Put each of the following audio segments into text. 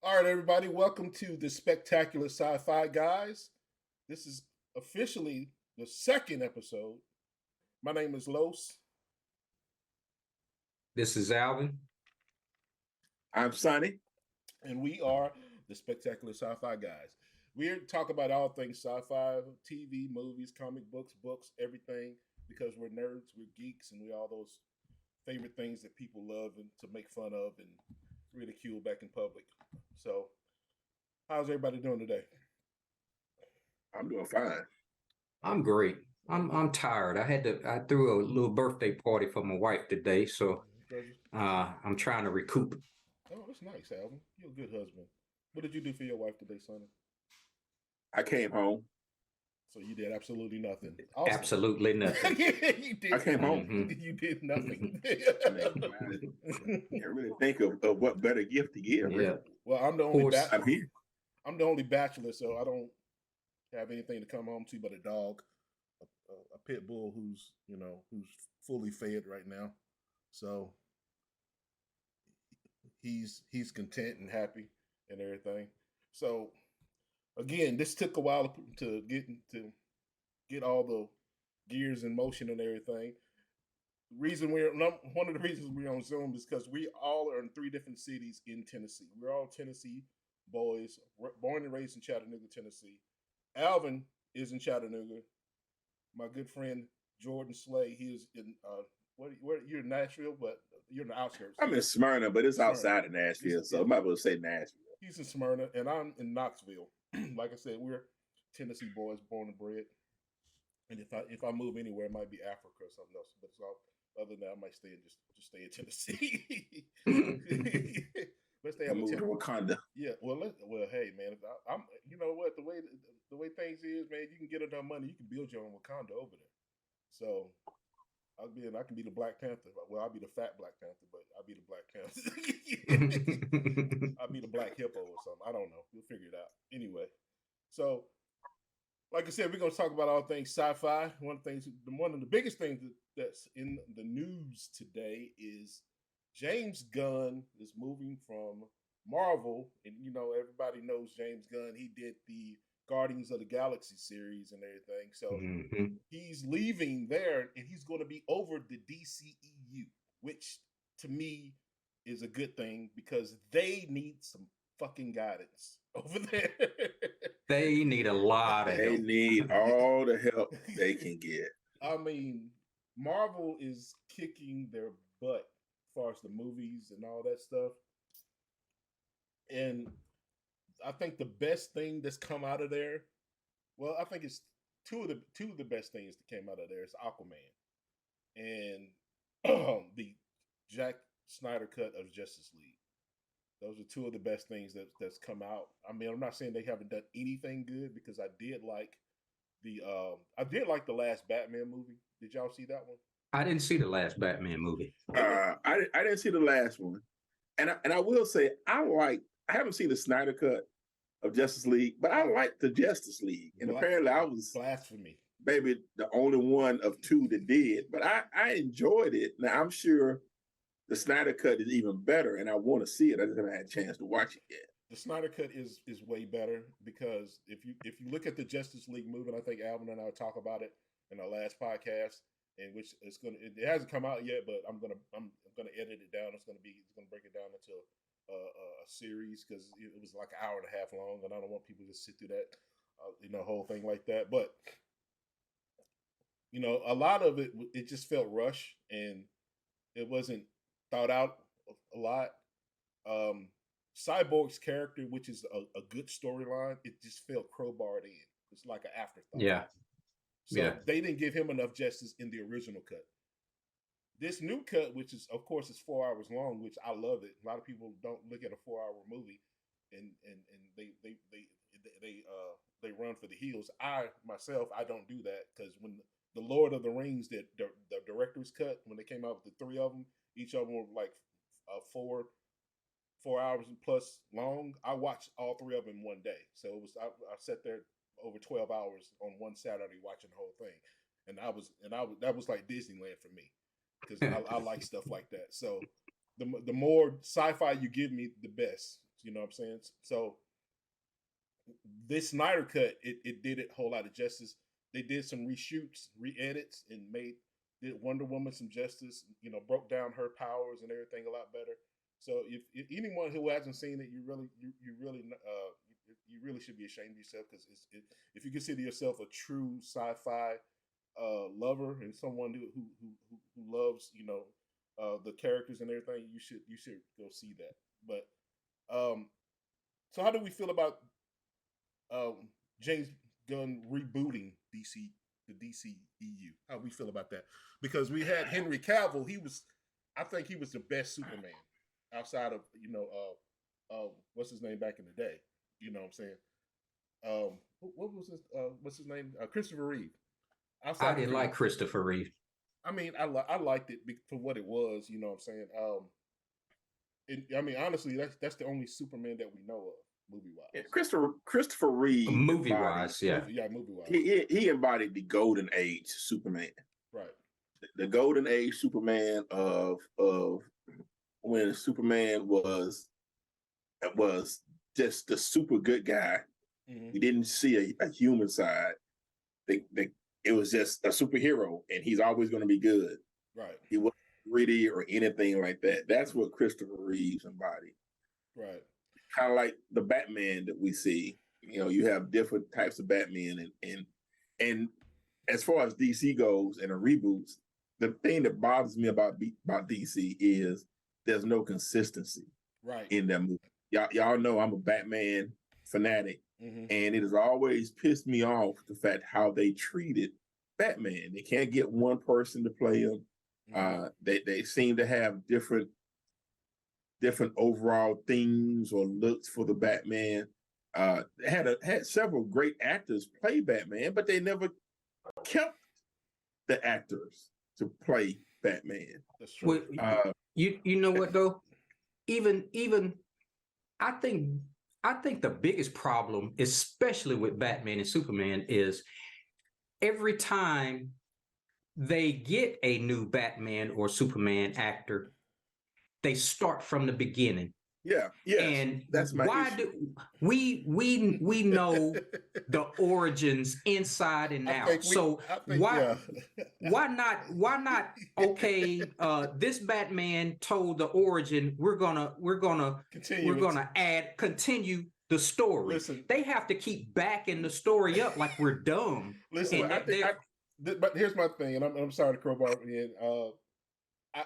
All right, everybody, welcome to the Spectacular Sci-Fi Guys. This is officially the second episode. My name is Los. This is Alvin. I'm Sonny. And we are the Spectacular Sci-Fi Guys. We talk about all things sci-fi, TV, movies, comic books, everything, because we're nerds, we're geeks, and we all those favorite things that people love and to make fun of and ridicule back in public. So, how's everybody doing today? I'm doing fine. I'm great. I'm tired. I threw a little birthday party for my wife today, so I'm trying to recoup. Oh, that's nice, Alvin. You're a good husband. What did you do for your wife today, Sonny? I came home. So you did absolutely nothing. Awesome. Absolutely nothing. You did. I came home. Mhm. You did nothing. I really think of what better gift to give. Yeah. Really. Well, I'm the only Horse. I'm here. I'm the only bachelor, so I don't have anything to come home to but a dog, a pit bull who's who's fully fed right now. So he's content and happy and everything. So again, this took a while to get all the gears in motion and everything. One of the reasons we're on Zoom is because we all are in three different cities in Tennessee. We're all Tennessee boys, born and raised in Chattanooga, Tennessee. Alvin is in Chattanooga. My good friend Jordan Slay, he is in where you're in Nashville, but you're in the outskirts. I'm in Smyrna, but it's Smyrna. outside of Nashville, so I'm not able to say Nashville. He's in Smyrna, and I'm in Knoxville. Like I said, we're Tennessee boys, born and bred. And if I move anywhere, it might be Africa or something else. But it's all, other than that, I might stay in Tennessee. Let's stay I moved to Wakanda. Yeah, well, hey, man, I'm you know what the way things is, man. You can get enough money, you can build your own Wakanda over there. So I can be the Black Panther. Well, I'll be the fat Black Panther, but I'll be the Black Panther. I'll be the Black Hippo or something. I don't know. We'll figure it out. Anyway, so like I said, we're going to talk about all things sci-fi. One of the biggest things that's in the news today is James Gunn is moving from Marvel, and everybody knows James Gunn. He did the Guardians of the Galaxy series and everything. So he's leaving there, and he's going to be over the DCEU, which to me is a good thing because they need some fucking guidance over there. They need a lot of They help. need all the help they can get. I mean, Marvel is kicking their butt as far as the movies and all that stuff. And I think the best thing that's come out of there, well, I think it's two of the best things that came out of there is Aquaman and the Jack Snyder cut of Justice League. Those are two of the best things that's come out. I mean, I'm not saying they haven't done anything good because I did like the last Batman movie. Did y'all see that one? I didn't see the last Batman movie. I didn't see the last one, and I will say I haven't seen the Snyder cut of Justice League, but I like the Justice League, and apparently I was blasphemy. Maybe the only one of two that did, but I enjoyed it. Now I'm sure the Snyder cut is even better, and I want to see it. I just haven't had a chance to watch it yet. The Snyder cut is way better because if you look at the Justice League movie, and I think Alvin and I talk about it in our last podcast, in which it hasn't come out yet, but I'm gonna edit it down. It's gonna break it down into a series because it was like an hour and a half long, and I don't want people to sit through that whole thing like that. But a lot of it just felt rushed and it wasn't thought out a lot. Cyborg's character, which is a good storyline, it just felt crowbarred in. It's like an afterthought. Yeah. So they didn't give him enough justice in the original cut. This new cut, which is of course is 4 hours long, which I love it. A lot of people don't look at a 4-hour movie and they run for the hills. I myself, I don't do that because when the Lord of the Rings, the director's cut, when they came out with the three of them, each of them were like 4 hours plus long. I watched all three of them in one day. So it was I sat there over 12 hours on one Saturday watching the whole thing, and that was like Disneyland for me because I like stuff like that. So the more sci-fi you give me, the best. You know what I'm saying? So this Snyder cut, it did it a whole lot of justice. They did some reshoots, re-edits, and did Wonder Woman some justice. You know, broke down her powers and everything a lot better. So if anyone who hasn't seen it, you really should be ashamed of yourself, because if you consider yourself a true sci-fi lover and someone who loves, you know, the characters and everything, you should go see that. But so how do we feel about James Gunn rebooting the DCEU? How we feel about that? Because we had Henry Cavill. I think he was the best Superman outside of, you know, what's his name back in the day. You know what I'm saying? What's his name? Christopher Reeve. I didn't like Christopher Reeve. I mean, I liked it for what it was. You know what I'm saying? I mean, honestly, that's the only Superman that we know of, movie wise. Yeah, Christopher Reeve, movie wise, yeah, movie wise. He embodied the golden age Superman, right? The golden age Superman of when Superman was just the super good guy. Mm-hmm. You didn't see a human side. It was just a superhero, and he's always going to be good. Right. He wasn't gritty or anything like that. That's what Christopher Reeves embodied. Right. Kind of like the Batman that we see. You know, you have different types of Batman, and as far as DC goes and the reboots, the thing that bothers me about DC is there's no consistency. Right. In that movie. Y'all know I'm a Batman fanatic. Mm-hmm. And it has always pissed me off the fact how they treated Batman. They can't get one person to play him. Mm-hmm. They seem to have different overall themes or looks for the Batman. Had several great actors play Batman, but they never kept the actors to play Batman. That's true. Well, you know what though? Even I think the biggest problem, especially with Batman and Superman, is every time they get a new Batman or Superman actor, they start from the beginning. Yeah, and that's my why issue. do we know the origins inside and out? Why not? Okay, this Batman told the origin. We're gonna continue the story. Listen, they have to keep backing the story up like we're dumb. Listen, but here's my thing, and I'm sorry to crowbar again.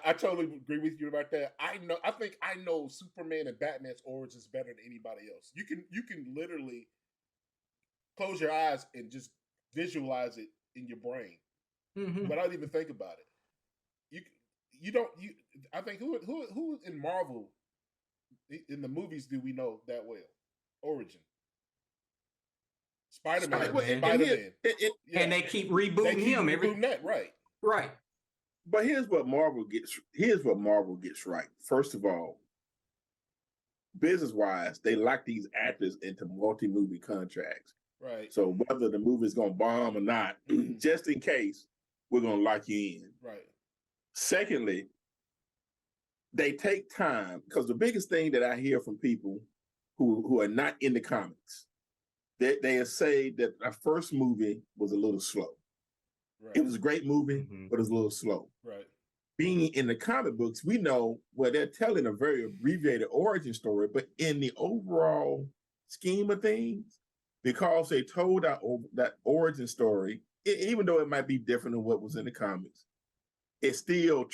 I totally agree with you about that. I think I know Superman and Batman's origins better than anybody else. You can literally close your eyes and just visualize it in your brain, mm-hmm. without even think about it. I think who in Marvel in the movies do we know that well? Origin. Spider-Man. And they keep rebooting him every that, right. Right. But here's what Marvel gets right. First of all, business-wise, they lock these actors into multi-movie contracts. Right. So whether the movie's gonna bomb or not, just in case, we're gonna lock you in. Right. Secondly, they take time, because the biggest thing that I hear from people who are not in the comics, they say that our first movie was a little slow. Right. It was a great movie, mm-hmm. but it was a little slow. Right. Being in the comic books, we know they're telling a very abbreviated origin story, but in the overall scheme of things, because they told that origin story, even though it might be different than what was in the comics, it still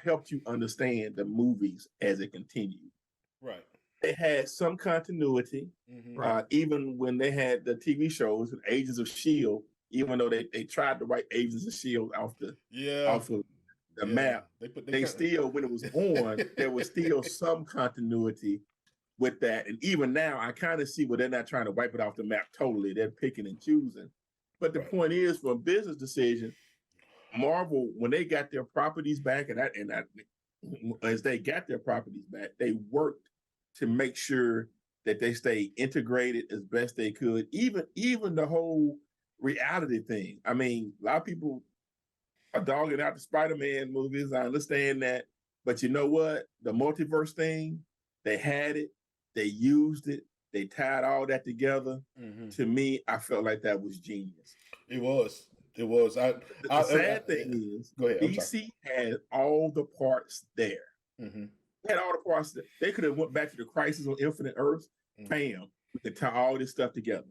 helped you understand the movies as it continued. Right. They had some continuity, mm-hmm. Even when they had the TV shows with Agents of S.H.I.E.L.D., even though they tried to write Agents of S.H.I.E.L.D. off of the map, they still, when it was on, there was still some continuity with that. And even now, I kind of see where they're not trying to wipe it off the map totally. They're picking and choosing. But the point is, for a business decision, Marvel, when they got their properties back, as they got their properties back, they worked to make sure that they stay integrated as best they could. Even the whole reality thing. I mean, a lot of people are dogging out the Spider-Man movies. I understand that. But you know what? The multiverse thing, they had it. They used it. They tied all that together. To me, I felt like that was genius. It was. It was. The sad thing is, go ahead. DC had all the parts there. They had all the parts that they could have went back to the Crisis on Infinite Earths. Bam, we could tie all this stuff together.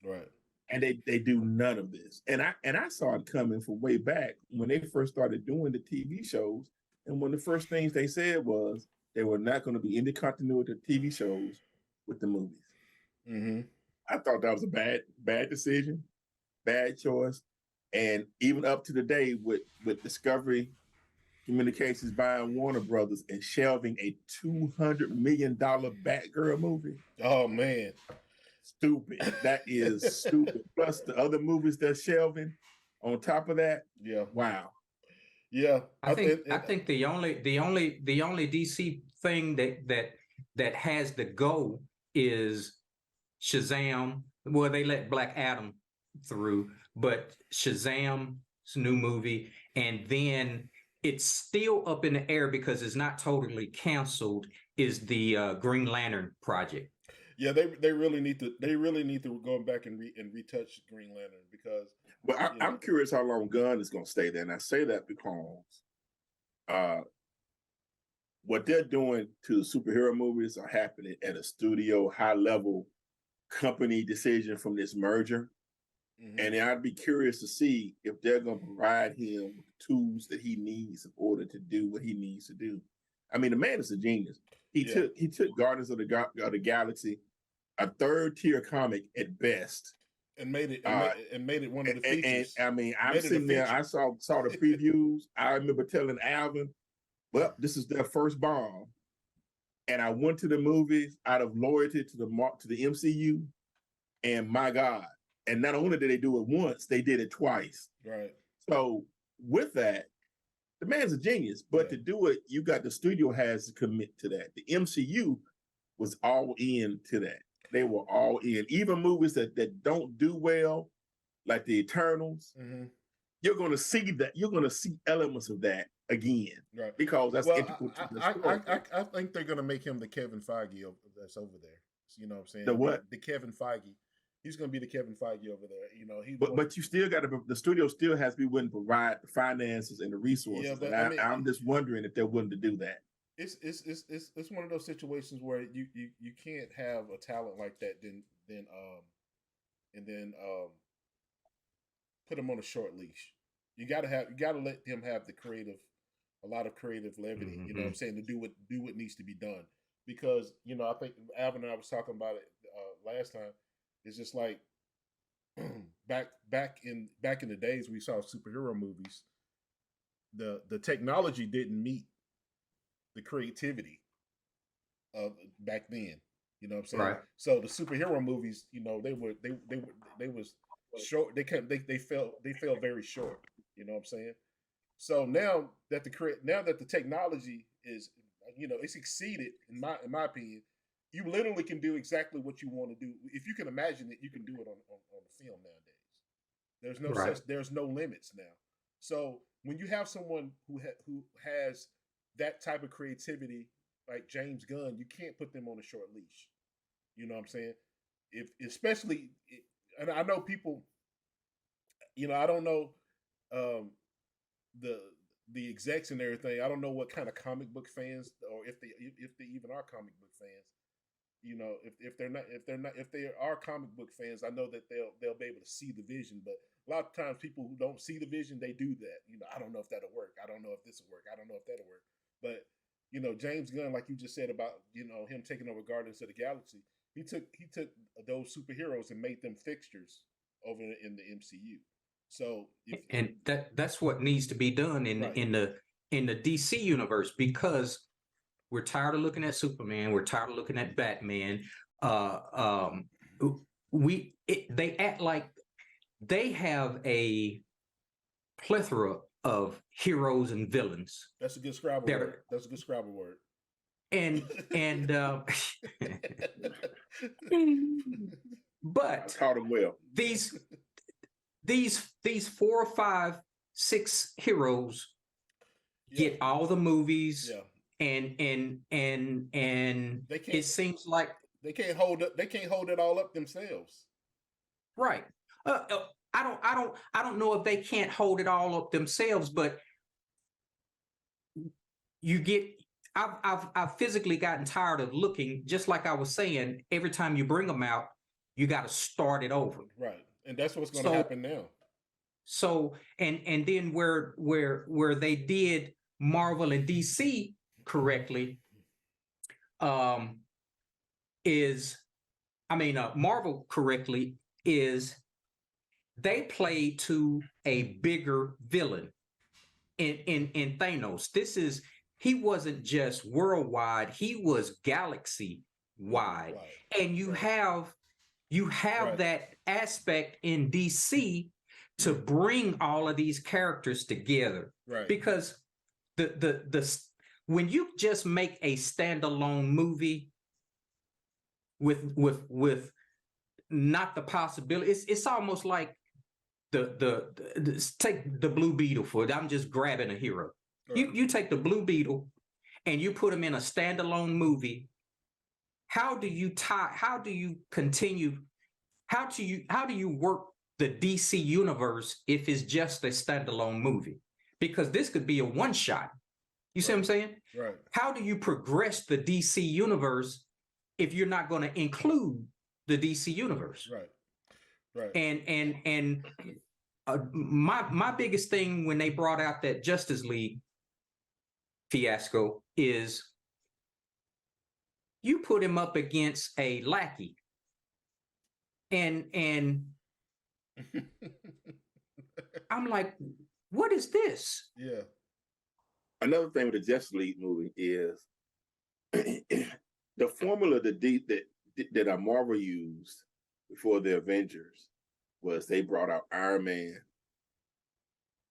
Right. And they do none of this. And I saw it coming from way back when they first started doing the TV shows. And one of the first things they said was they were not going to be any continuity of TV shows with the movies. I thought that was a bad decision, bad choice. And even up to the day with Discovery Communications buying Warner Brothers and shelving a $200 million Batgirl movie. Oh, man. Stupid. That is stupid. Plus the other movies they're shelving on top of that. Yeah. Wow. Yeah. I think the only DC thing that has the go is Shazam. Well, they let Black Adam through, but Shazam's new movie, and then it's still up in the air because it's not totally canceled, is the Green Lantern project. Yeah, they really need to go back and retouch Green Lantern because. Well, I'm curious how long Gunn is going to stay there, and I say that because what they're doing to the superhero movies are happening at a studio high level company decision from this merger. And I'd be curious to see if they're going to provide him with the tools that he needs in order to do what he needs to do. I mean, the man is a genius. He took Guardians of the Galaxy, a third tier comic at best, and made it one of the features. And I mean, I'm sitting there. I saw the previews. I remember telling Alvin, "Well, this is their first bomb," and I went to the movies out of loyalty to the MCU, and my God. And not only did they do it once, they did it twice. Right. So with that, the man's a genius. But to do it, the studio has to commit to that. The MCU was all in to that. They were all in. Even movies that don't do well, like the Eternals, you're going to see that. You're going to see elements of that again, right? Because that's integral to the story. I think they're going to make him the Kevin Feige that's over there. You know what I'm saying? The what? The Kevin Feige. He's going to be the Kevin Feige over there. You know, but you still got to. The studio still has to be willing to provide the finances and the resources. Yeah, but I'm just wondering if they're willing to do that. It's one of those situations where you can't have a talent like that then put him on a short leash. You got to let him have a lot of creative levity. You know what I'm saying, to do what needs to be done, because I think Alvin and I was talking about it last time. It's just like back in the days we saw superhero movies. The technology didn't meet the creativity of back then. You know what I'm saying? Right. So the superhero movies, they was short. They fell very short. You know what I'm saying? So now that the technology is, it's exceeded in my opinion. You literally can do exactly what you want to do. If you can imagine it, you can do it on the film nowadays. There's no limits now. So when you have someone who has that type of creativity like James Gunn, you can't put them on a short leash. You know what I'm saying? And I know people, I don't know the execs and everything. I don't know what kind of comic book fans, or if they even are comic book fans. If they are comic book fans, I know that they'll be able to see the vision. But a lot of times, people who don't see the vision, they do that. I don't know if that'll work. I don't know if this will work. I don't know if that'll work. But James Gunn, like you just said about him taking over Guardians of the Galaxy, he took those superheroes and made them fixtures over in the MCU. So that's what needs to be done in the DC universe, because we're tired of looking at Superman. We're tired of looking at Batman. They act like they have a plethora of heroes and villains. That's a good Scrabble word. That's a good Scrabble word. And but I taught him well. These 4, 5, 6 heroes get all the movies. Yeah. And it seems like They can't hold it. They can't hold it all up themselves. Right. I don't know if they can't hold it all up themselves, but you get. I've physically gotten tired of looking. Just like I was saying, every time you bring them out, you got to start it over. Right, and that's what's going to happen now. So and then where they did Marvel and DC correctly, Marvel correctly is they play to a bigger villain in Thanos. He wasn't just worldwide, he was galaxy wide. Right. And you have right. that aspect in DC to bring all of these characters together. Right. Because the when you just make a standalone movie with not the possibility, it's almost like take the Blue Beetle for it. I'm just grabbing a hero. Right. You take the Blue Beetle and you put him in a standalone movie. How do you work the DC universe if it's just a standalone movie? Because this could be a one shot. You see what I'm saying? Right. How do you progress the DC universe if you're not going to include the DC universe? Right. Right. And my biggest thing when they brought out that Justice League fiasco is you put him up against a lackey, and I'm like, what is this? Yeah. Another thing with the Justice League movie is the formula that Marvel used before the Avengers was they brought out Iron Man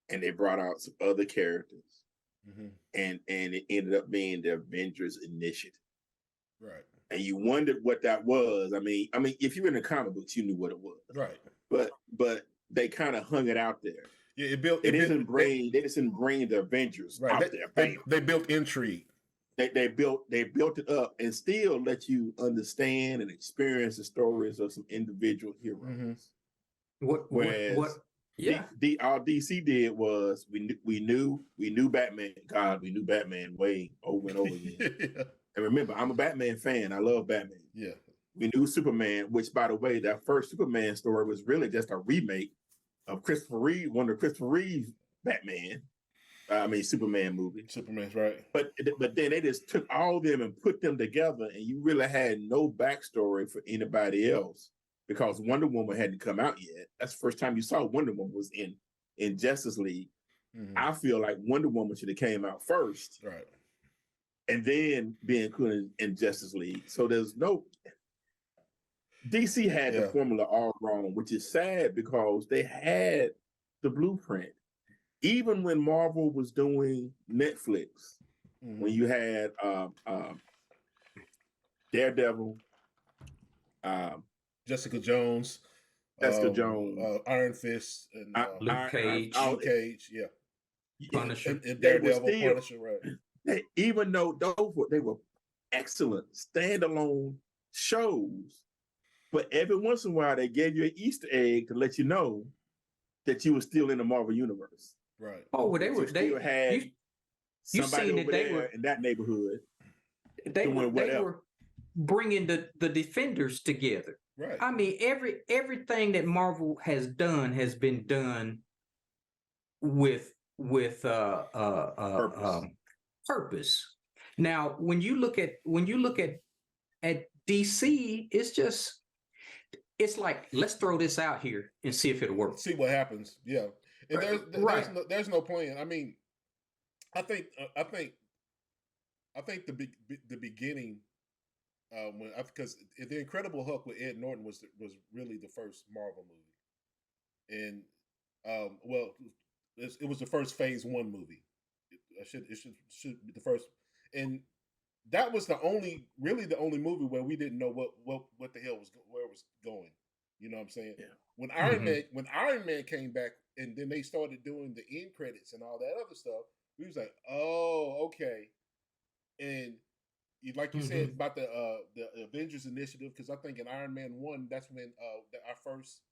and they brought out some other characters, and it ended up being the Avengers Initiative. Right. And you wondered what that was. I mean, if you're in the comic books, you knew what it was. Right. But they kind of hung it out there. Yeah, they didn't bring the Avengers out there. They built intrigue. They built it up and still let you understand and experience the stories of some individual heroes. All DC did was we knew Batman. God, we knew Batman way over and over again. Yeah. And remember, I'm a Batman fan. I love Batman. Yeah. We knew Superman, which, by the way, that first Superman story was really just a remake of Christopher Reeve, one of Christopher Reeve's Batman. Superman movie. Superman's right. But then they just took all of them and put them together, and you really had no backstory for anybody else because Wonder Woman hadn't come out yet. That's the first time you saw Wonder Woman was in Justice League. Mm-hmm. I feel like Wonder Woman should have came out first. Right. And then being included in Justice League. So there's no... DC had the formula all wrong, which is sad because they had the blueprint. Even when Marvel was doing Netflix, when you had Daredevil, Jessica Jones, Iron Fist, and Luke Cage, Punisher, and Daredevil, Punisher, right? Even though they were excellent standalone shows, but every once in a while they gave you an Easter egg to let you know that you were still in the Marvel universe. Right. Oh, well, they had somebody over there in that neighborhood. They were bringing the Defenders together. Right. I mean, everything that Marvel has been done with purpose. Now, when you look at DC, it's like, let's throw this out here and see if it'll work. See what happens. Yeah. And there's no plan. I mean, I think the beginning because the Incredible Hulk with Ed Norton was really the first Marvel movie, and it was the first Phase 1 movie. It should be the first, and that was the only movie where we didn't know what the hell where it was going. You know what I'm saying? Yeah. When Iron Man came back, and then they started doing the end credits and all that other stuff, we was like, oh, okay. And like you said about the Avengers initiative, because I think in Iron Man 1, that's when our first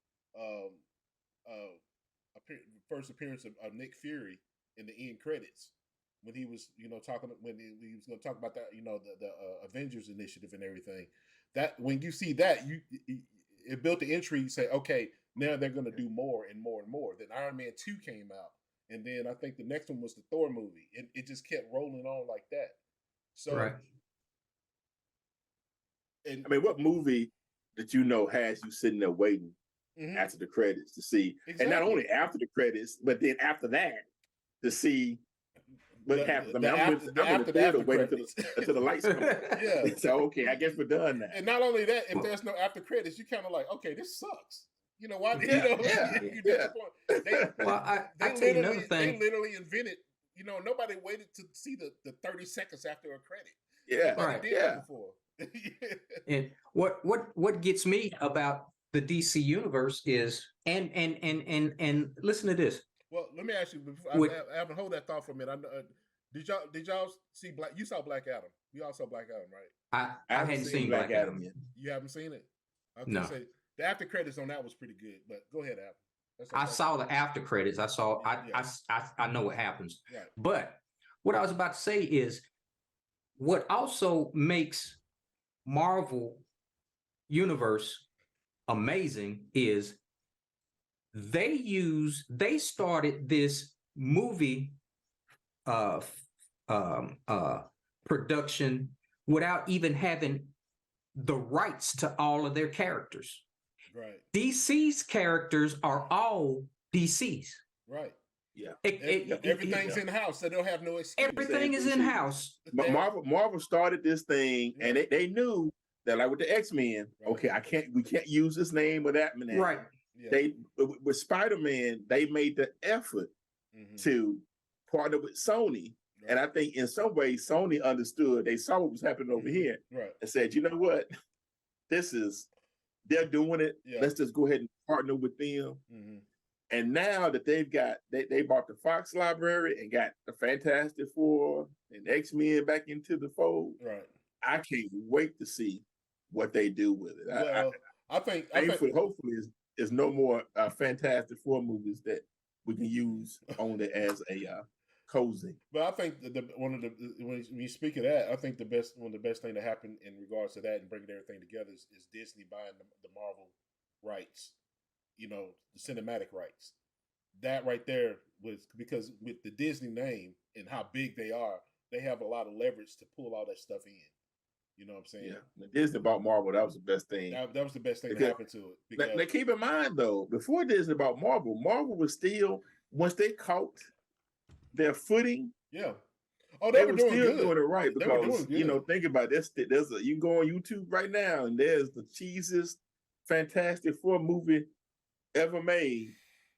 first appearance of Nick Fury in the end credits, when he was talking, when he was going to talk about that, the Avengers initiative and everything. That when you see that, it built the entry. You say, okay, now they're going to do more and more and more. Then Iron Man 2 came out, and then I think the next one was the Thor movie, and it just kept rolling on like that. So, right. And I mean, what movie that has you sitting there waiting after the credits to see, and not only after the credits, but then after that to see what happens. I mean, I'm in the theater waiting until the lights come on. Yeah. So, okay, I guess we're done now. And not only that, if there's no after credits, you kind of like, okay, this sucks. Why? Yeah. You disappointed. I tell you another thing. They literally invented. Nobody waited to see the 30 seconds after a credit. Yeah. Nobody did that before. And what gets me about the DC universe is and listen to this. Well, let me ask you. I haven't hold that thought for a minute. Did y'all see Black? You saw Black Adam. You all saw Black Adam, right? I hadn't seen Black Adam yet. You haven't seen it? No. The after credits on that was pretty good. But go ahead, Adam. I saw the after credits. I saw. I know what happens. Right. But what I was about to say is, what also makes Marvel Universe amazing is they started this movie production without even having the rights to all of their characters. Right. DC's characters are all DC's. Right. Yeah. Everything's in house. So they don't have no excuse. Everything is in house. But Marvel started this thing, and they knew that, like with the X-Men, okay, we can't use this name or that name. Right. Yeah. With Spider-Man, they made the effort to partner with Sony. Right. And I think in some ways Sony understood. They saw what was happening over here, and said, you know what, they're doing it. Yeah. Let's just go ahead and partner with them. And now that they bought the Fox library and got the Fantastic Four and X-Men back into the fold, right? I can't wait to see what they do with it. Well, I think hopefully is no more Fantastic Four movies that we can use only as a cozy. But I think when you speak of that, I think one of the best thing that happened in regards to that and bringing everything together is Disney buying the Marvel rights, the cinematic rights. That right there was because with the Disney name and how big they are, they have a lot of leverage to pull all that stuff in. You know what I'm saying? Yeah. When Disney bought Marvel, that was the best thing. That was the best thing that happened to it. Because... Now, keep in mind, though, before Disney bought Marvel, Marvel was still, once they caught their footing, they were doing it right. Because, think about this. You can go on YouTube right now, and there's the cheesiest Fantastic Four movie ever made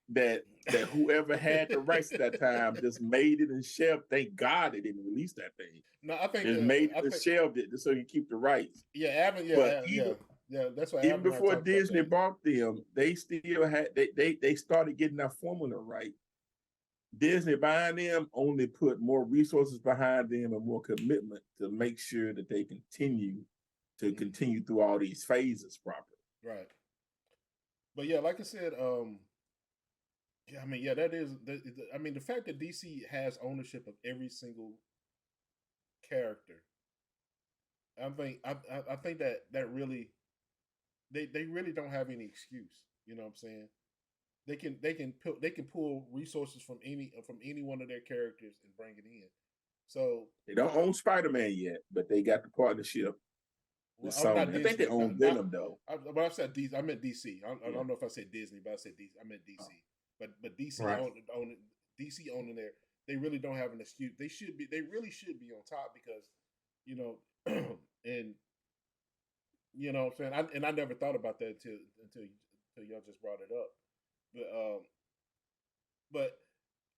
that whoever had the rights at that time just made it and shelved. Thank God they didn't release that thing. No, I think shelved it so you keep the rights. Yeah, that's why. Even before Disney bought them, they still had they started getting that formula right. Disney buying them only put more resources behind them and more commitment to make sure that they continue through all these phases properly. Right. But yeah, like I said, that is. The fact that DC has ownership of every single character, I think that really, they really don't have any excuse. You know what I'm saying? They can pull resources from any one of their characters and bring it in. So they don't own Spider-Man yet, but they got the partnership. I think they own Venom though. But I said DC. I meant DC. I don't know if I said Disney, but I said DC. I meant DC. But DC DC owning there, they really don't have an excuse. They really should be on top because, and what I'm saying. I never thought about that until y'all just brought it up. But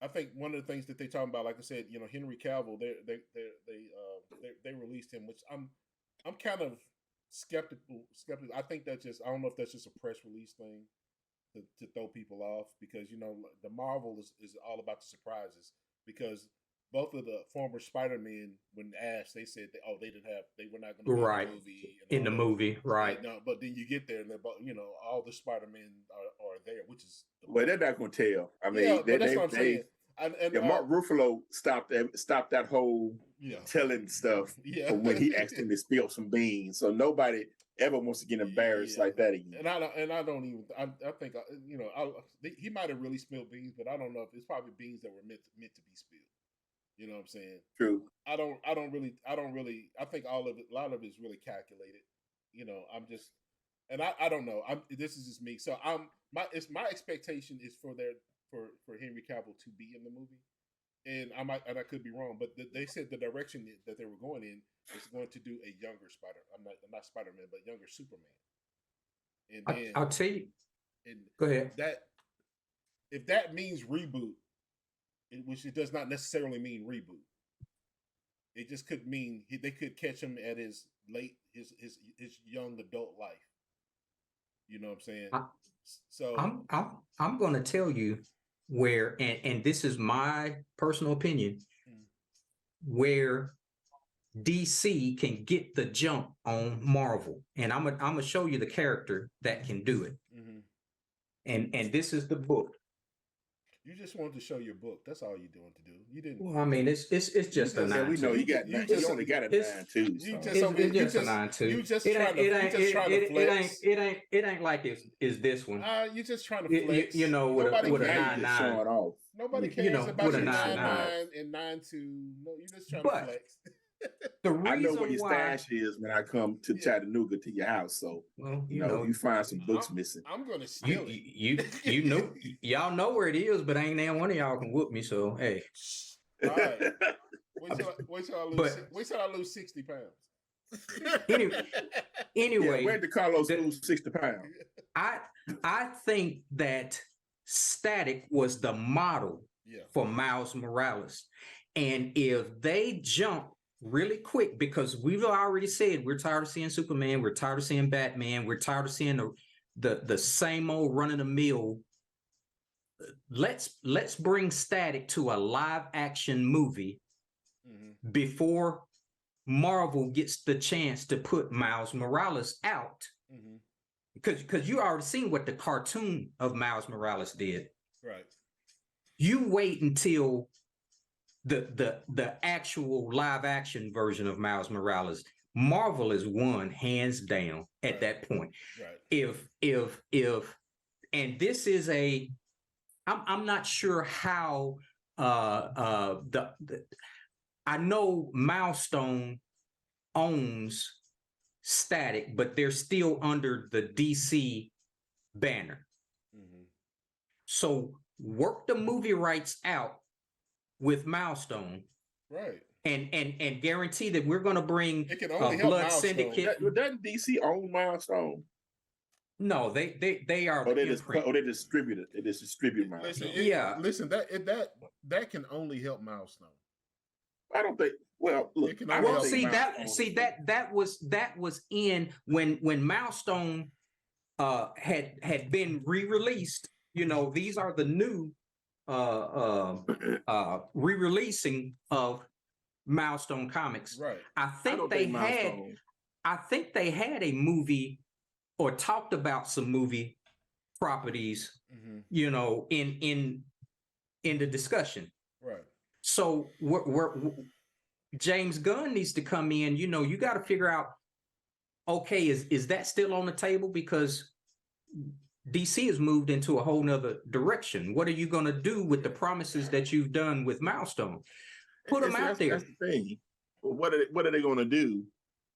I think one of the things that they talking about, like I said, Henry Cavill, they released him, which I'm kind of skeptical. I think I don't know if that's just a press release thing to throw people off because the Marvel is all about the surprises because both of the former Spider-Men, when asked, they said they were not going to be Right. in the movie. In the movie, right. No, but then you get there and all the Spider-Men are there, which is well, they're not going to tell. I mean, but that's what I'm saying. And Mark Ruffalo stopped that whole telling stuff when he asked him to spill some beans. So nobody ever wants to get embarrassed like that again. And I don't even. I think he might have really spilled beans, but I don't know if it's probably beans that were meant to be spilled. You know what I'm saying? True. I don't really. I think a lot of it is really calculated. I'm just, and I don't know. This is just me. So my expectation is for Henry Cavill to be in the movie, and I could be wrong, but they said the direction that they were going in is going to do a younger I'm not Spider-Man, but younger Superman. And then I'll tell you. And go ahead. That if that means reboot, which it does not necessarily mean reboot. It just could mean they could catch him at his young adult life. You know what I'm saying? So I'm going to tell you where, and this is my personal opinion, where DC can get the jump on Marvel, and I'm gonna show you the character that can do it. And this is the book. You just wanted to show your book. That's all you're doing to do. You didn't. Well, I mean, it's just a 9. We know you got. You only got a 9-2. It's just a 9-2. You just trying to flex. It ain't like it's this one. You just trying to flex. With a 9-9. Nobody cares about your 9-9 and 9-2. No, you're just trying to flex. I know where your stash is when I come to Chattanooga to your house. So you find some books missing. I'm gonna steal it. You know, y'all know where it is, but ain't there one of y'all can whoop me. So hey, all right. Wait till I lose 60 pounds. Anyway, where did Carlos lose 60 pounds? I think that Static was the model for Miles Morales, and if they jump really quick, because we've already said we're tired of seeing Superman, we're tired of seeing Batman, we're tired of seeing the same old run-of-the-mill. Let's bring Static to a live action movie before Marvel gets the chance to put Miles Morales out, because you already seen what the cartoon of Miles Morales did. Right. You wait until the actual live action version of Miles Morales. Marvel is won hands down at that point. Right. If and this is I'm not sure how I know Milestone owns Static, but they're still under the DC banner. So work the movie rights out with Milestone, right? And guarantee that we're going to bring a Blood Syndicate. Doesn't DC own Milestone? No, they are. They distribute it. They just distribute Milestone. Listen, that can only help Milestone. I don't think. Well, look. That was in when Milestone had been re-released. These are the new re-releasing of Milestone Comics. Right. I think they had a movie or talked about some movie properties, in the discussion. Right. So James Gunn needs to come in. You got to figure out, okay, is that still on the table? Because DC has moved into a whole nother direction. What are you going to do with the promises that you've done with Milestone? Put them out there. That's the thing. What are they going to do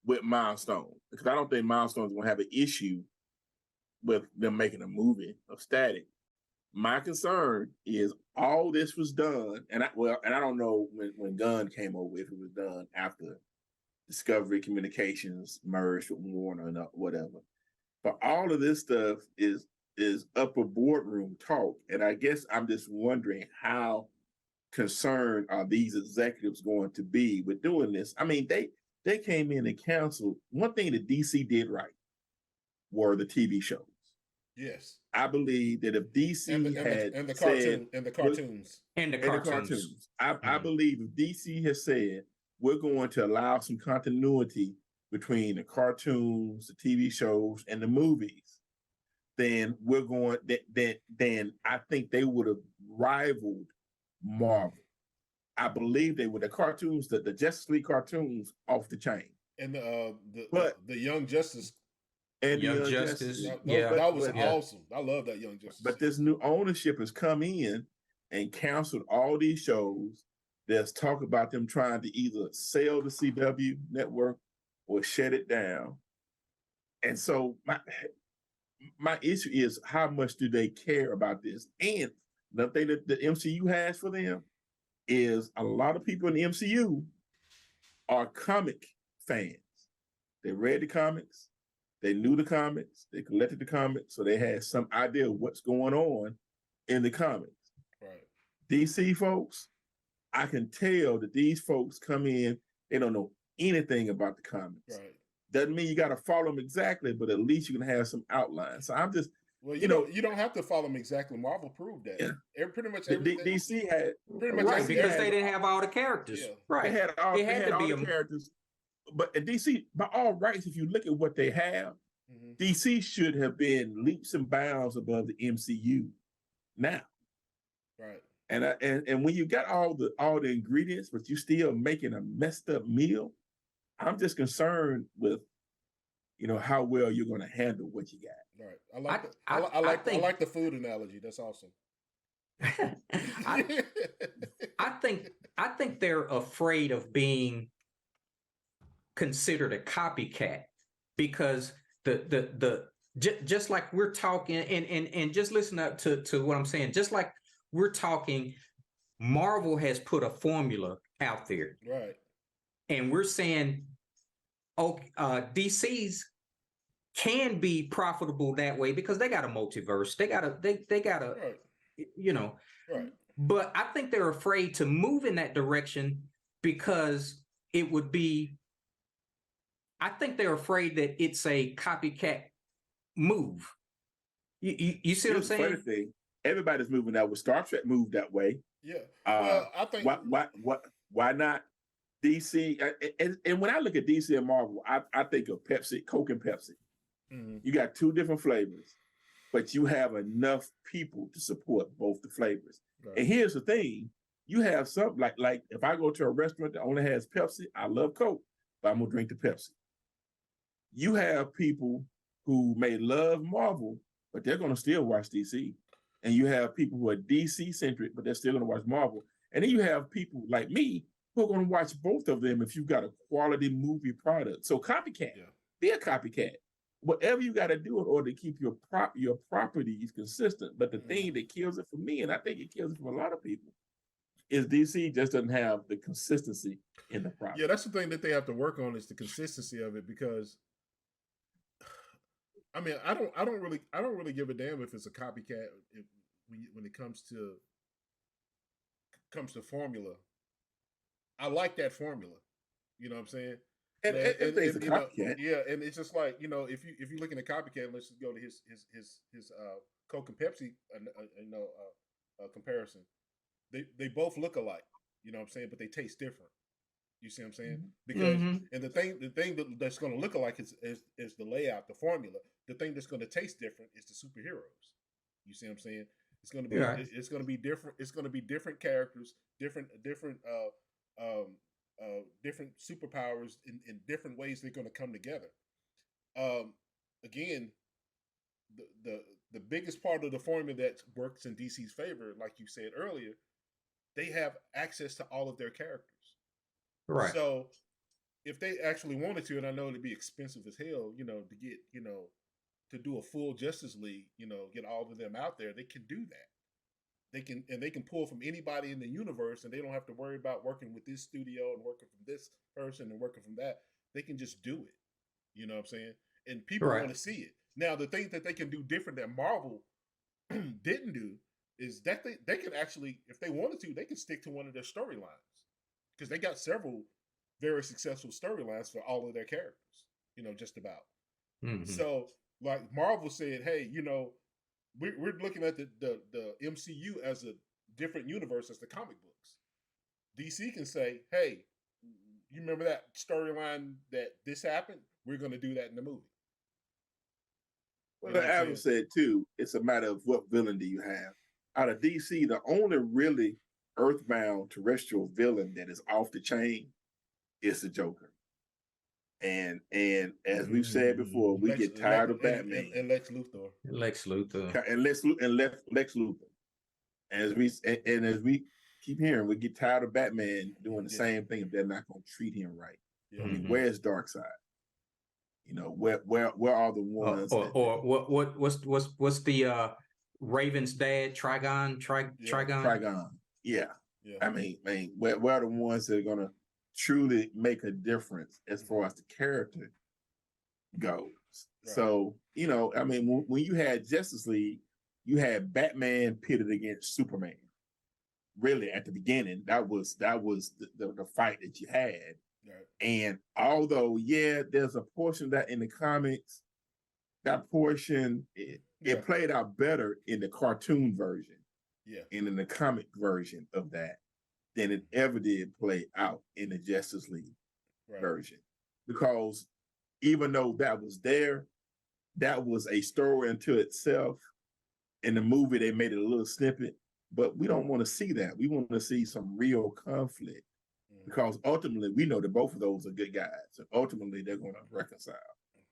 with Milestone? Because I don't think Milestone is going to have an issue with them making a movie of Static. My concern is all this was done, and I don't know when Gunn came over, if it was done after Discovery Communications merged with Warner or whatever. But all of this stuff is upper boardroom talk, and I guess I'm just wondering how concerned are these executives going to be with doing this. I mean, they came in and canceled. One thing that DC did right were the TV shows. Yes. I believe that if DC and the cartoons, I believe if DC has said we're going to allow some continuity between the cartoons, the TV shows, and the movies, then then I think they would have rivaled Marvel. I believe they would. The cartoons, the Justice League cartoons, off the chain, and the Young Justice. And Young Justice, that was awesome. I love that Young Justice. But this new ownership has come in and canceled all these shows. There's talk about them trying to either sell the CW network or shut it down. And so my issue is, how much do they care about this? And the thing that the MCU has for them is a lot of people in the MCU are comic fans. They read the comics. They knew the comics, they collected the comics, so they had some idea of what's going on in the comics. Right. DC folks, I can tell that these folks come in, they don't know anything about the comics. Right. Doesn't mean you got to follow them exactly, but at least you can have some outline. So I'm just, you don't have to follow them exactly. Marvel proved that. Yeah. Pretty much DC had pretty much right, because they didn't have all the characters. Yeah. Right. They had all the characters. But at DC, by all rights, if you look at what they have, DC should have been leaps and bounds above the MCU now. Right. And when you got all the ingredients, but you still making a messed up meal, I'm just concerned with, how well you're going to handle what you got. Right. I like the food analogy. That's awesome. I think they're afraid of being considered a copycat, because just like we're talking and just listen up to what I'm saying, just like we're talking, Marvel has put a formula out there, right? And we're saying, DC's can be profitable that way because they got a multiverse, they got a right. Right. But I think they're afraid to move in that direction because it would be, I think they're afraid that it's a copycat move. You see what I'm saying? Thing, everybody's moving that way. Star Trek moved that way. Yeah. Well, I think why not DC? And when I look at DC and Marvel, I think of Pepsi, Coke, and Pepsi. Mm-hmm. You got two different flavors, but you have enough people to support both the flavors. Right. And here's the thing: you have something like if I go to a restaurant that only has Pepsi, I love Coke, but I'm gonna drink the Pepsi. You have people who may love Marvel, but they're going to still watch DC. And you have people who are DC centric, but they're still going to watch Marvel. And then you have people like me who are going to watch both of them if you've got a quality movie product. So copycat, be a copycat. Whatever you got to do in order to keep your properties consistent. But the thing that kills it for me, and I think it kills it for a lot of people, is DC just doesn't have the consistency in the property. Yeah, that's the thing that they have to work on, is the consistency of it, because I mean, I don't really give a damn if it's a copycat when it comes to formula. I like that formula. You know what I'm saying? And a copycat. And it's just like, if you looking at copycat, let's just go to his Coke and Pepsi comparison. They both look alike. You know what I'm saying? But they taste different. You see what I'm saying? Because and the thing that's going to look alike is the layout, the formula. The thing that's going to taste different is the superheroes. You see what I'm saying? It's going to be it's going to be different. It's going to be different characters, different superpowers in different ways. They're going to come together. Again, the biggest part of the formula that works in DC's favor, like you said earlier, they have access to all of their characters. Right. So if they actually wanted to, and I know it'd be expensive as hell, to get, to do a full Justice League, get all of them out there, they can do that. They can pull from anybody in the universe, and they don't have to worry about working with this studio and working from this person and working from that. They can just do it. You know what I'm saying? And people want to see it. Now, the thing that they can do different that Marvel didn't do is that they can actually, if they wanted to, they can stick to one of their storylines. Because they got several very successful storylines for all of their characters, just about. Mm-hmm. So, like Marvel said, hey, we're looking at the MCU as a different universe as the comic books. DC can say, hey, you remember that storyline that this happened? We're going to do that in the movie. Well, Adam said too, it's a matter of what villain do you have. Out of DC, the only really earthbound terrestrial villain that is off the chain is the Joker. And as we've said before, we get tired of Batman and Lex Luthor. Lex Luthor. And Lex Luthor. As we keep hearing, we get tired of Batman doing the same thing if they're not going to treat him right. Yeah. I mean, where's Darkseid? You know, where are the ones? What's the Raven's dad? Trigon. Trigon. Yeah. I mean, where are the ones that are going to truly make a difference as far as the character goes? Right. So, you know, I mean, when you had Justice League, you had Batman pitted against Superman. Really, at the beginning, that was the fight that you had. Right. And although, there's a portion of that in the comics, that portion it played out better in the cartoon version, and in the comic version of that than it ever did play out in the Justice League version. Because even though that was there, that was a story unto itself. In the movie, they made it a little snippet, but we don't want to see that. We want to see some real conflict, because ultimately we know that both of those are good guys. And ultimately, they're going to reconcile.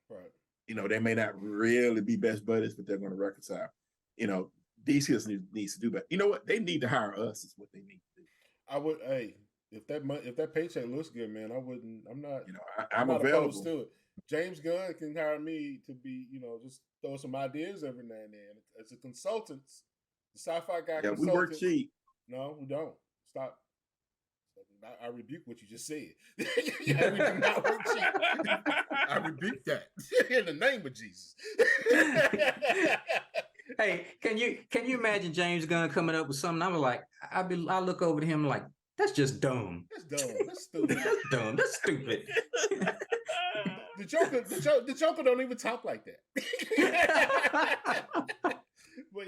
Right. You know, they may not really be best buddies, but they're going to reconcile. You know, DC needs to do better. You know what? They need to hire us. Is what they need to do. I would. Hey, if that paycheck looks good, man, I'm not. You know, I'm not available opposed to it. James Gunn can hire me to be, you know, just throw some ideas every now and then. As a consultant, the Sci-Fi guy. Yeah, we work cheap. No, we don't. Stop. I rebuke what you just said. Yeah, we do not work cheap. I rebuke that in the name of Jesus. Hey, can you imagine James Gunn coming up with something? I was like, I look over to him like, that's just dumb. That's dumb. That's stupid. That's dumb. That's stupid. The Joker don't even talk like that. But